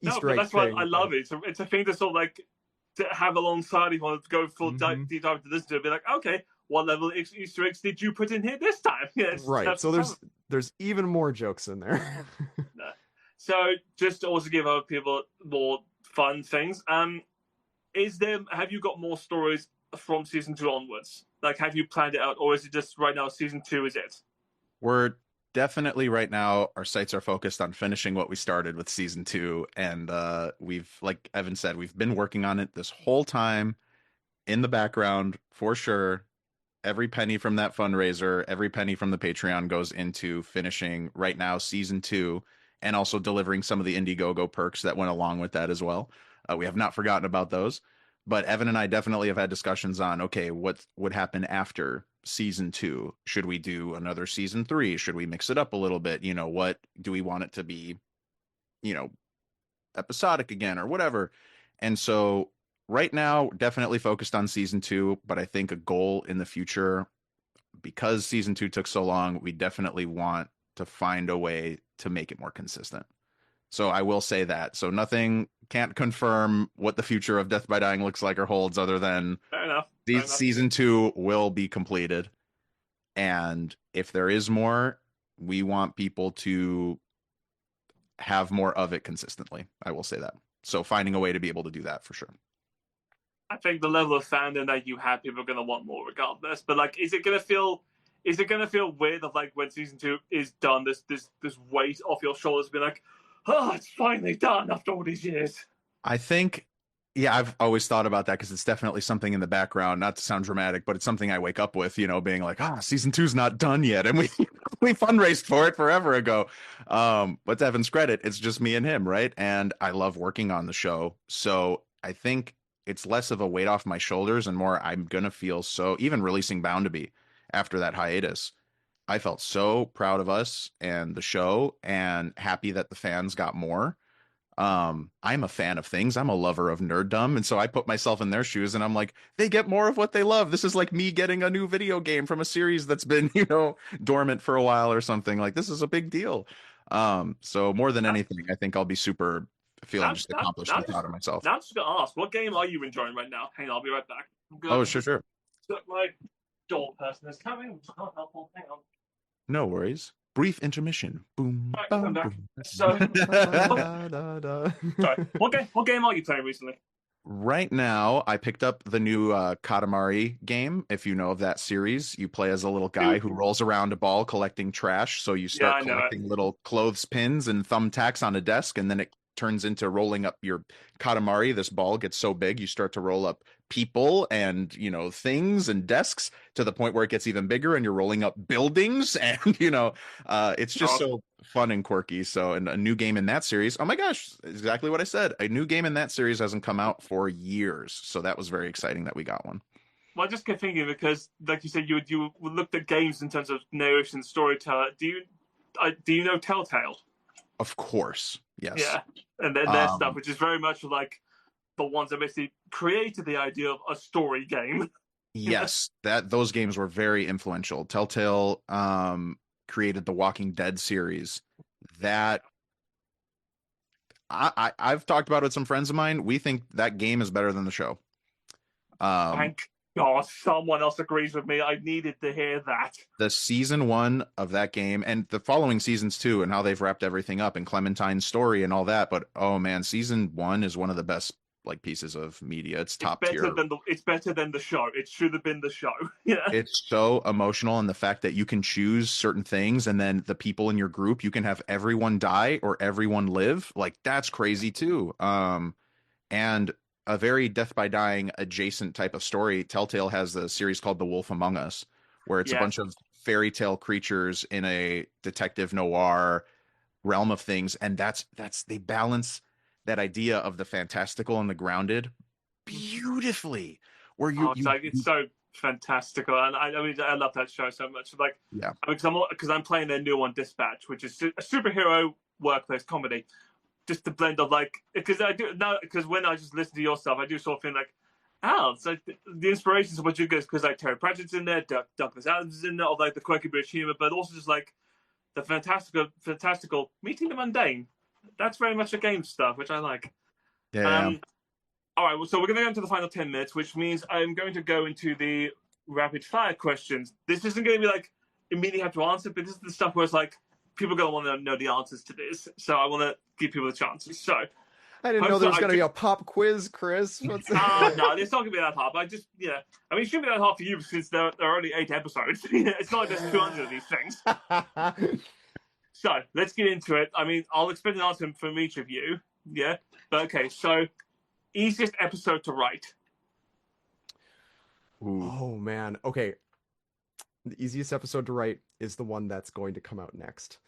Easter egg that's thing, why I love it. It's a thing to sort of like to have alongside if you want to go full deep dive to listen to it, be like, okay, what level of Easter eggs did you put in here this time? Right. So there's even more jokes in there. So just to also give other people more fun things, have you got more stories from season 2 onwards? Like, have you planned it out, or is it just right now season 2 is it? We're definitely right now our sights are focused on finishing what we started with season 2, and we've, like Evan said, we've been working on it this whole time in the background for sure. Every penny from that fundraiser, every penny from the Patreon goes into finishing right now season 2, and also delivering some of the Indiegogo perks that went along with that as well. We have not forgotten about those, but Evan and I definitely have had discussions on, okay, what would happen after season 2? Should we do another season 3? Should we mix it up a little bit? What do we want it to be, you know, episodic again or whatever? And so right now, definitely focused on season 2, but I think a goal in the future, because season 2 took so long, we definitely want to find a way to make it more consistent. So I will say that. So nothing, can't confirm what the future of Death by Dying looks like or holds, other than Fair enough. Fair enough. season 2 will be completed. And if there is more, we want people to have more of it consistently. I will say that. So finding a way to be able to do that for sure. I think the level of fandom that you have, people are gonna want more regardless. But like, is it gonna feel weird of like when season 2 is done, this weight off your shoulders, be like, oh, it's finally done after all these years? I think, yeah, I've always thought about that because it's definitely something in the background, not to sound dramatic, but it's something I wake up with, being like, season 2's not done yet. And we fundraised for it forever ago. But to Evan's credit, it's just me and him, right? And I love working on the show. So I think it's less of a weight off my shoulders and more I'm going to feel so, even releasing Bound to Be after that hiatus, I felt so proud of us and the show and happy that the fans got more. I'm a fan of things. I'm a lover of nerddom. And so I put myself in their shoes and I'm like, they get more of what they love. This is like me getting a new video game from a series that's been, dormant for a while or something. Like, this is a big deal. So more than anything, I think I'll be super feeling just accomplished and proud of myself. Now I'm just gonna ask, what game are you enjoying right now? Hang on, I'll be right back. Oh, sure. My door person is coming. Hang on. No worries. Brief intermission. Boom. Right, boom, I'm back. boom. So, sorry. What game are you playing recently? Right now, I picked up the new Katamari game. If you know of that series, you play as a little guy who rolls around a ball collecting trash. So you start collecting little clothes pins and thumbtacks on a desk, and then it turns into rolling up your Katamari. This ball gets so big, you start to roll up people and things and desks to the point where it gets even bigger, and you're rolling up buildings, and it's just so fun and quirky. So, and a new game in that series, oh my gosh, exactly what I said, a new game in that series hasn't come out for years, so that was very exciting that we got one. Well, I just kept thinking, because like you said, you looked at games in terms of narration, storyteller. Do you know Telltale? Of course, yes. Yeah, and then their stuff, which is very much like the ones that basically created the idea of a story game. Yes, those games were very influential. Telltale created the Walking Dead series. That I've talked about it with some friends of mine. We think that game is better than the show. Thank God someone else agrees with me. I needed to hear that. The season 1 of that game and the following seasons too, and how they've wrapped everything up, and Clementine's story and all that. But oh man, season 1 is one of the best pieces of media. It's top tier. It's better than the show. It should have been the show. Yeah. It's so emotional, and the fact that you can choose certain things, and then the people in your group, you can have everyone die or everyone live. Like, that's crazy too. And a very Death by Dying adjacent type of story. Telltale has a series called The Wolf Among Us, where it's a bunch of fairy tale creatures in a detective noir realm of things, and that's they balance that idea of the fantastical and the grounded beautifully. Where it's so fantastical, and I love that show so much. Like, yeah, because I'm playing their new one, Dispatch, which is a superhero workplace comedy. Just the blend of because when I just listen to your stuff, I do sort of feel like, it's like the inspirations of what you guys, because like Terry Pratchett's in there, Douglas Adams is in there, of like the quirky British humor, but also just like the fantastical meeting the mundane. That's very much a game stuff, which I like. Yeah. All right, well, so we're going to go into the final 10 minutes, which means I'm going to go into the rapid fire questions. This isn't going to be like immediately have to answer, but this is the stuff where it's like people are going to want to know the answers to this. So I want to give people the chances. So I didn't know there was going to be a pop quiz, Chris. No, it's not going to be that hard. But it shouldn't be that hard for you since there are only 8 episodes. It's not like there's 200 of these things. So let's get into it. I mean, I'll expect an answer from each of you. Yeah. But okay, so easiest episode to write. Ooh. Oh man. Okay. The easiest episode to write is the one that's going to come out next.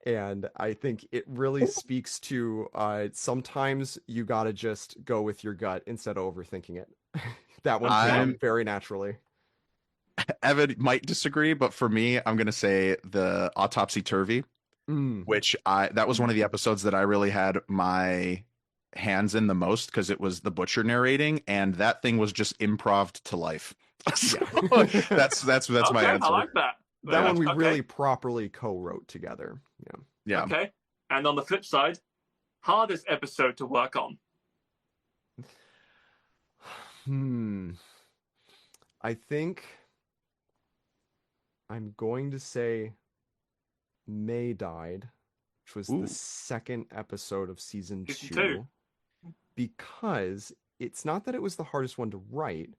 And I think it really speaks to sometimes you gotta just go with your gut instead of overthinking it. That one came out very naturally. Evan might disagree, but for me, I'm gonna say the Autopsy Turvy, which that was one of the episodes that I really had my hands in the most because it was the butcher narrating, and that thing was just improv to life. So that's Okay, my answer. I like that. That one we really properly co-wrote together. Yeah. Okay. And on the flip side, hardest episode to work on. I think I'm going to say May Died, which was the second episode of season 2. Because it's not that it was the hardest one to write,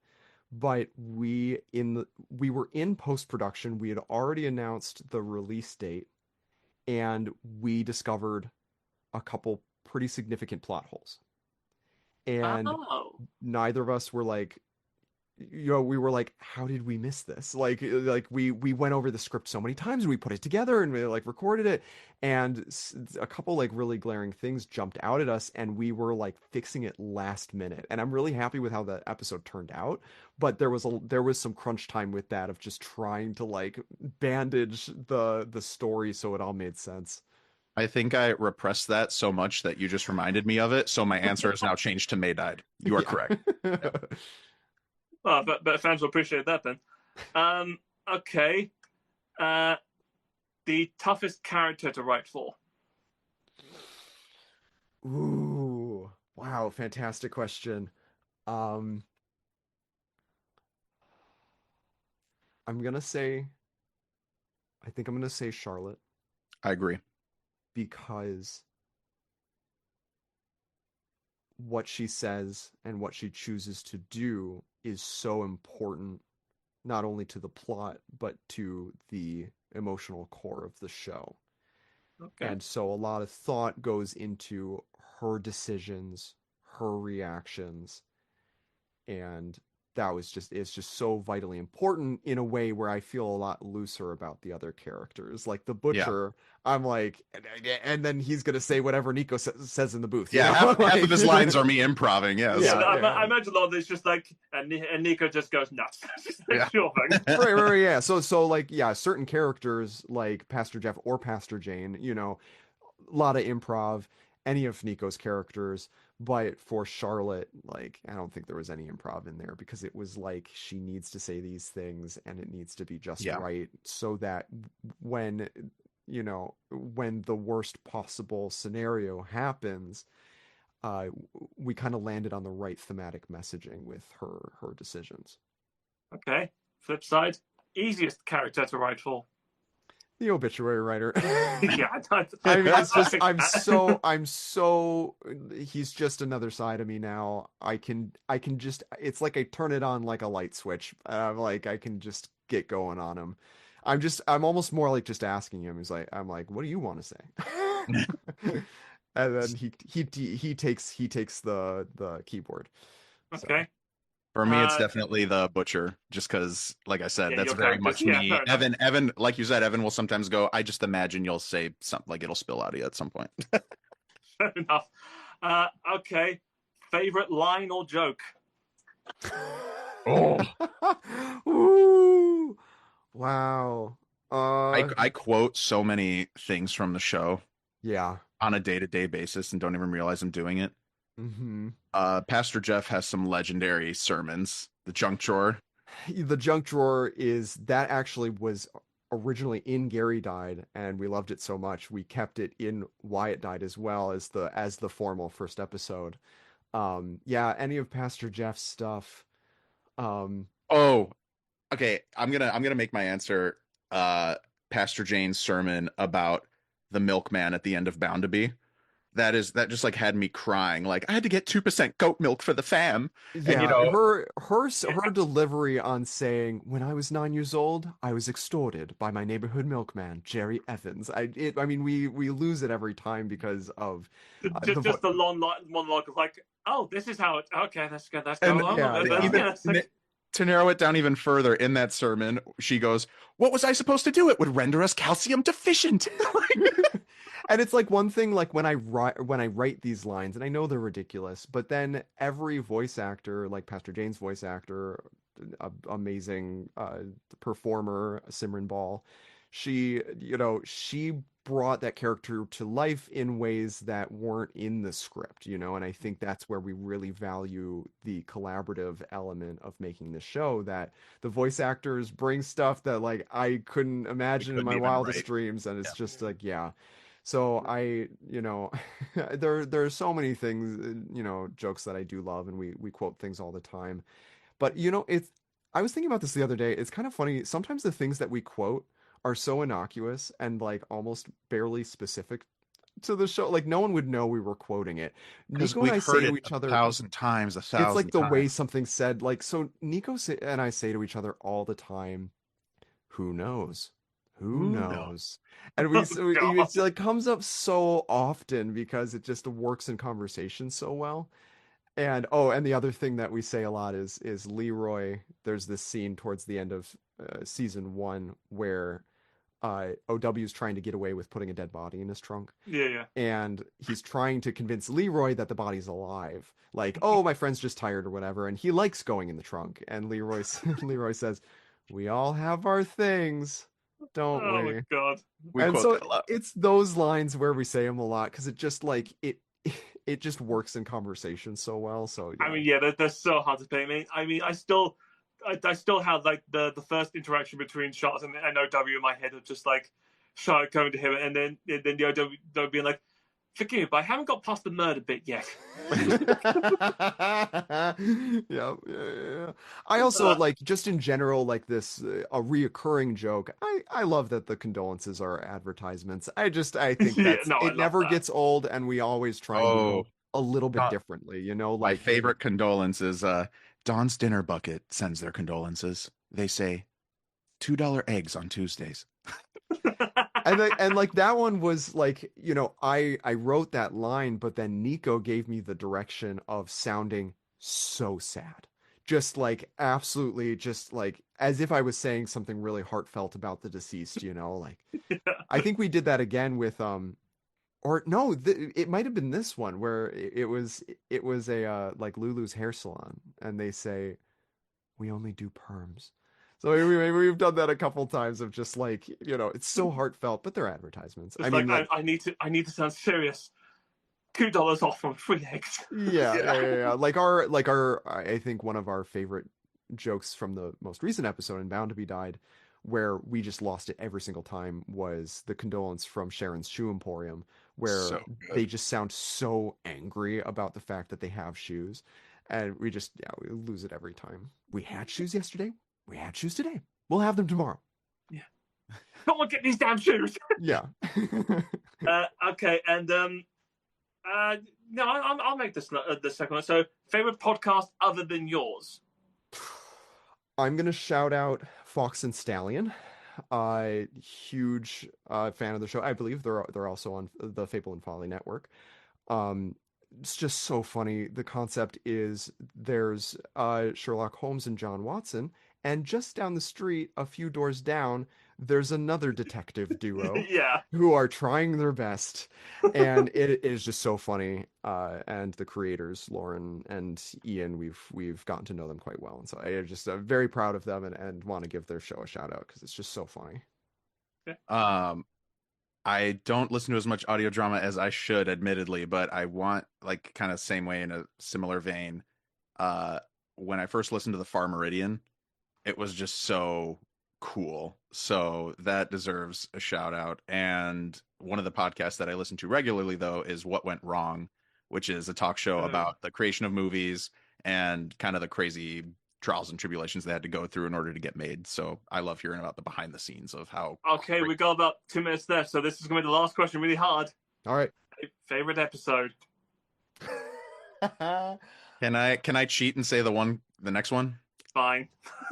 but we were in post-production. We had already announced the release date, and we discovered a couple pretty significant plot holes. And neither of us were like, we were like, how did we miss this? Like we went over the script so many times and we put it together and we like recorded it, and a couple like really glaring things jumped out at us and we were like fixing it last minute. And I'm really happy with how the episode turned out, but there was some crunch time with that of just trying to like bandage the story so it all made sense. I think I repressed that so much that you just reminded me of it, so my answer has now changed to May Died. You are correct. Yep. Oh, but fans will appreciate that then. Okay. The toughest character to write for? Ooh, wow, fantastic question. I'm gonna say, I think I'm gonna say Charlotte. I agree. Because what she says and what she chooses to do is so important, not only to the plot, but to the emotional core of the show. Okay. And so a lot of thought goes into her decisions, her reactions, and it's just so vitally important in a way where I feel a lot looser about the other characters. Like the butcher, yeah. I'm like, and then he's gonna say whatever Nico says in the booth. Yeah, half of his lines are me improving. Yes. Yeah, I imagine a lot of this just like, and Nico just goes nuts. Sure thing. Right, yeah. So like, yeah, certain characters like Pastor Jeff or Pastor Jane, a lot of improv. Any of Nico's characters. But for Charlotte, like, I don't think there was any improv in there because it was like she needs to say these things and it needs to be just right so that when the worst possible scenario happens, we kind of landed on the right thematic messaging with her decisions. Okay. Flip side, easiest character to write for? The obituary writer. Yeah, I mean, it's just I'm so he's just another side of me now. I can just, it's like I turn it on like a light switch. Like I can just get going on him. I'm almost more like just asking him. I'm like, what do you want to say? And then he takes the keyboard. Okay. So. For me, it's definitely the butcher, just because, like I said, that's very much me. Evan, like you said, Evan will sometimes go, I just imagine you'll say something, like it'll spill out of you at some point. Fair enough. Okay. Favorite line or joke? Oh. Ooh. Wow. I quote so many things from the show. Yeah. On a day-to-day basis and don't even realize I'm doing it. Mm-hmm. Pastor Jeff has some legendary sermons. The junk drawer. The junk drawer actually was originally in Gary Died, and we loved it so much we kept it in Wyatt Died as well as the formal first episode. Yeah, any of Pastor Jeff's stuff. Oh, okay. I'm gonna make my answer. Pastor Jane's sermon about the milkman at the end of Bound to Be. that just like had me crying. Like I had to get 2% goat milk for the fam. And Yeah, her delivery on saying, "When I was 9 years old, I was extorted by my neighborhood milkman, Jerry Evans." I mean, we lose it every time because of the Just the long monologue of like, oh, this is how it. Okay, that's good. That's go and on. yeah, That's, yeah. yeah, that's like, to narrow it down even further, in that sermon, she goes, "What was I supposed to do? It would render us calcium deficient." And it's like one thing, like when I write these lines, and I know they're ridiculous, but then every voice actor, like Pastor Jane's voice actor, amazing performer, Simran Ball, she brought that character to life in ways that weren't in the script, and I think that's where we really value the collaborative element of making the show, that the voice actors bring stuff that like I couldn't We imagine in couldn't my even wildest write. dreams, and it's Yeah. just like, yeah. So there are so many things, jokes that I do love, and we quote things all the time. But it's I was thinking about this the other day. It's kind of funny. Sometimes the things that we quote are so innocuous and like almost barely specific to the show. Like no one would know we were quoting it. Because Nico and we've I say heard to it each a other, thousand times, a it's like thousand the way times. something said. Like so, and I say to each other all the time, "Who knows? Who Who knows? knows?" And oh it's god, like comes up so often because it just works in conversation so well. And and the other thing that we say a lot is Leroy. There's this scene towards the end of season one where OW is trying to get away with putting a dead body in his trunk, yeah, and he's trying to convince Leroy that the body's alive. Like, oh, my friend's just tired or whatever, and he likes going in the trunk. And Leroy says, "We all have our things, don't oh my we?" god. We And quote so that a lot. it's those lines where we say them a lot because it just like it just works in conversation so well. So I yeah. mean, yeah, they're so hard to pay. I mean, I still have like the first interaction between Shots and OW in my head of just like Charlotte coming to him, and then the OW being like, "Forgive me, but I haven't got past the murder bit yet." Yeah, yeah, yeah. I also like just in general like this a reoccurring joke. I love that the condolences are advertisements. I think Yeah, that's no, I it love never that. gets old, and we always try and do Oh, them a little bit Don- differently. my Like favorite condolence is Dawn's Dinner Bucket sends their condolences. They say $2 eggs on Tuesdays. and like that one was like I wrote that line, but then Nico gave me the direction of sounding so sad, just like absolutely just like as if I was saying something really heartfelt about the deceased, like I think we did that again with or no, it might have been this one where it was a like Lulu's hair salon, and they say, "We only do perms." So we've done that a couple times of just like, it's so heartfelt, but they're advertisements. I It's like mean, like, I need to sound serious. $2 off on free eggs. yeah, yeah, Yeah. yeah, yeah. Like our, I think one of our favorite jokes from the most recent episode in Bound to Be Died, where we just lost it every single time, was the condolence from Sharon's Shoe Emporium, where So they good. just sound so angry about the fact that they have shoes. And we lose it every time. We had shoes yesterday. We had shoes today. We'll have them tomorrow. Yeah. Come on, get these damn shoes. Yeah. Okay, and no, I'll make this the second one. So, favorite podcast other than yours? I'm gonna shout out Fox and Stallion. Huge fan of the show. I believe they're also on the Fable and Folly network. Um, it's just so funny. The concept is there's Sherlock Holmes and John Watson, and just down the street, a few doors down, there's another detective duo Yeah. who are trying their best, and it is just so funny. And the creators, Lauren and Ian, we've gotten to know them quite well, and so I just very proud of them, and want to give their show a shout out because it's just so funny. Um, I don't listen to as much audio drama as I should, admittedly, but I want like kind of same way in a similar vein. Uh, when I first listened to the Far Meridian, it was just so cool. So that deserves a shout out. And one of the podcasts that I listen to regularly, though, is What Went Wrong, which is a talk show about the creation of movies and kind of the crazy trials and tribulations they had to go through in order to get made. So I love hearing about the behind the scenes of how. Okay, we got about 2 minutes left, so this is going to be the last question, really hard. All right. Favorite episode. Can I cheat and say the next one? Fine.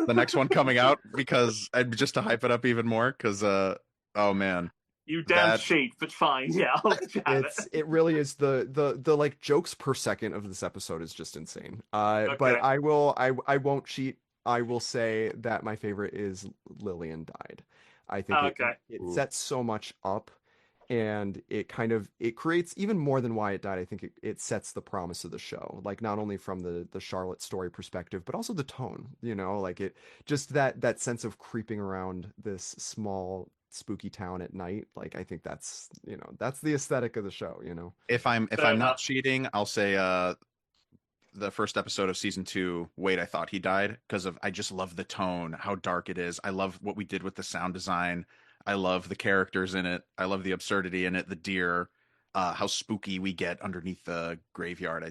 The next one coming out, because just to hype it up even more, because oh man. You damn cheat, but fine. Yeah, I'll chat it really is the like jokes per second of this episode is just insane. Okay. But I won't cheat. I will say that my favorite is Lillian died. I think it sets so much up, and it creates even more than why it died. I think it sets the promise of the show, like not only from the Charlotte story perspective, but also the tone, you know, like it just that sense of creeping around this small spooky town at night. Like I think that's, you know, that's the aesthetic of the show, you know. If I'm not cheating, I'll say the first episode of season 2, Wait, I Thought He Died, because I just love the tone, how dark it is. I love what we did with the sound design. I love the characters in it. I love the absurdity in it, the deer, how spooky we get underneath the graveyard.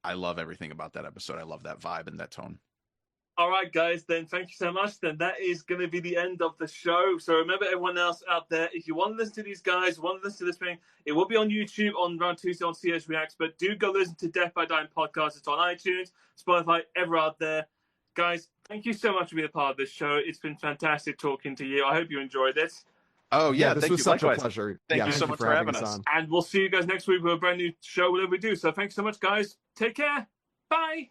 I love everything about that episode. I love that vibe and that tone. All right, guys, then thank you so much. Then that is going to be the end of the show. So remember, everyone else out there, if you want to listen to these guys, want to listen to this thing, it will be on YouTube on Round Tuesday on CS Reacts. But do go listen to Death by Dying podcast. It's on iTunes, Spotify, ever out there. Guys, thank you so much for being a part of this show. It's been fantastic talking to you. I hope you enjoyed it. Oh, yeah, this was such a pleasure. Thank you so much for having us. And we'll see you guys next week with a brand new show, whatever we do. So thanks so much, guys. Take care. Bye.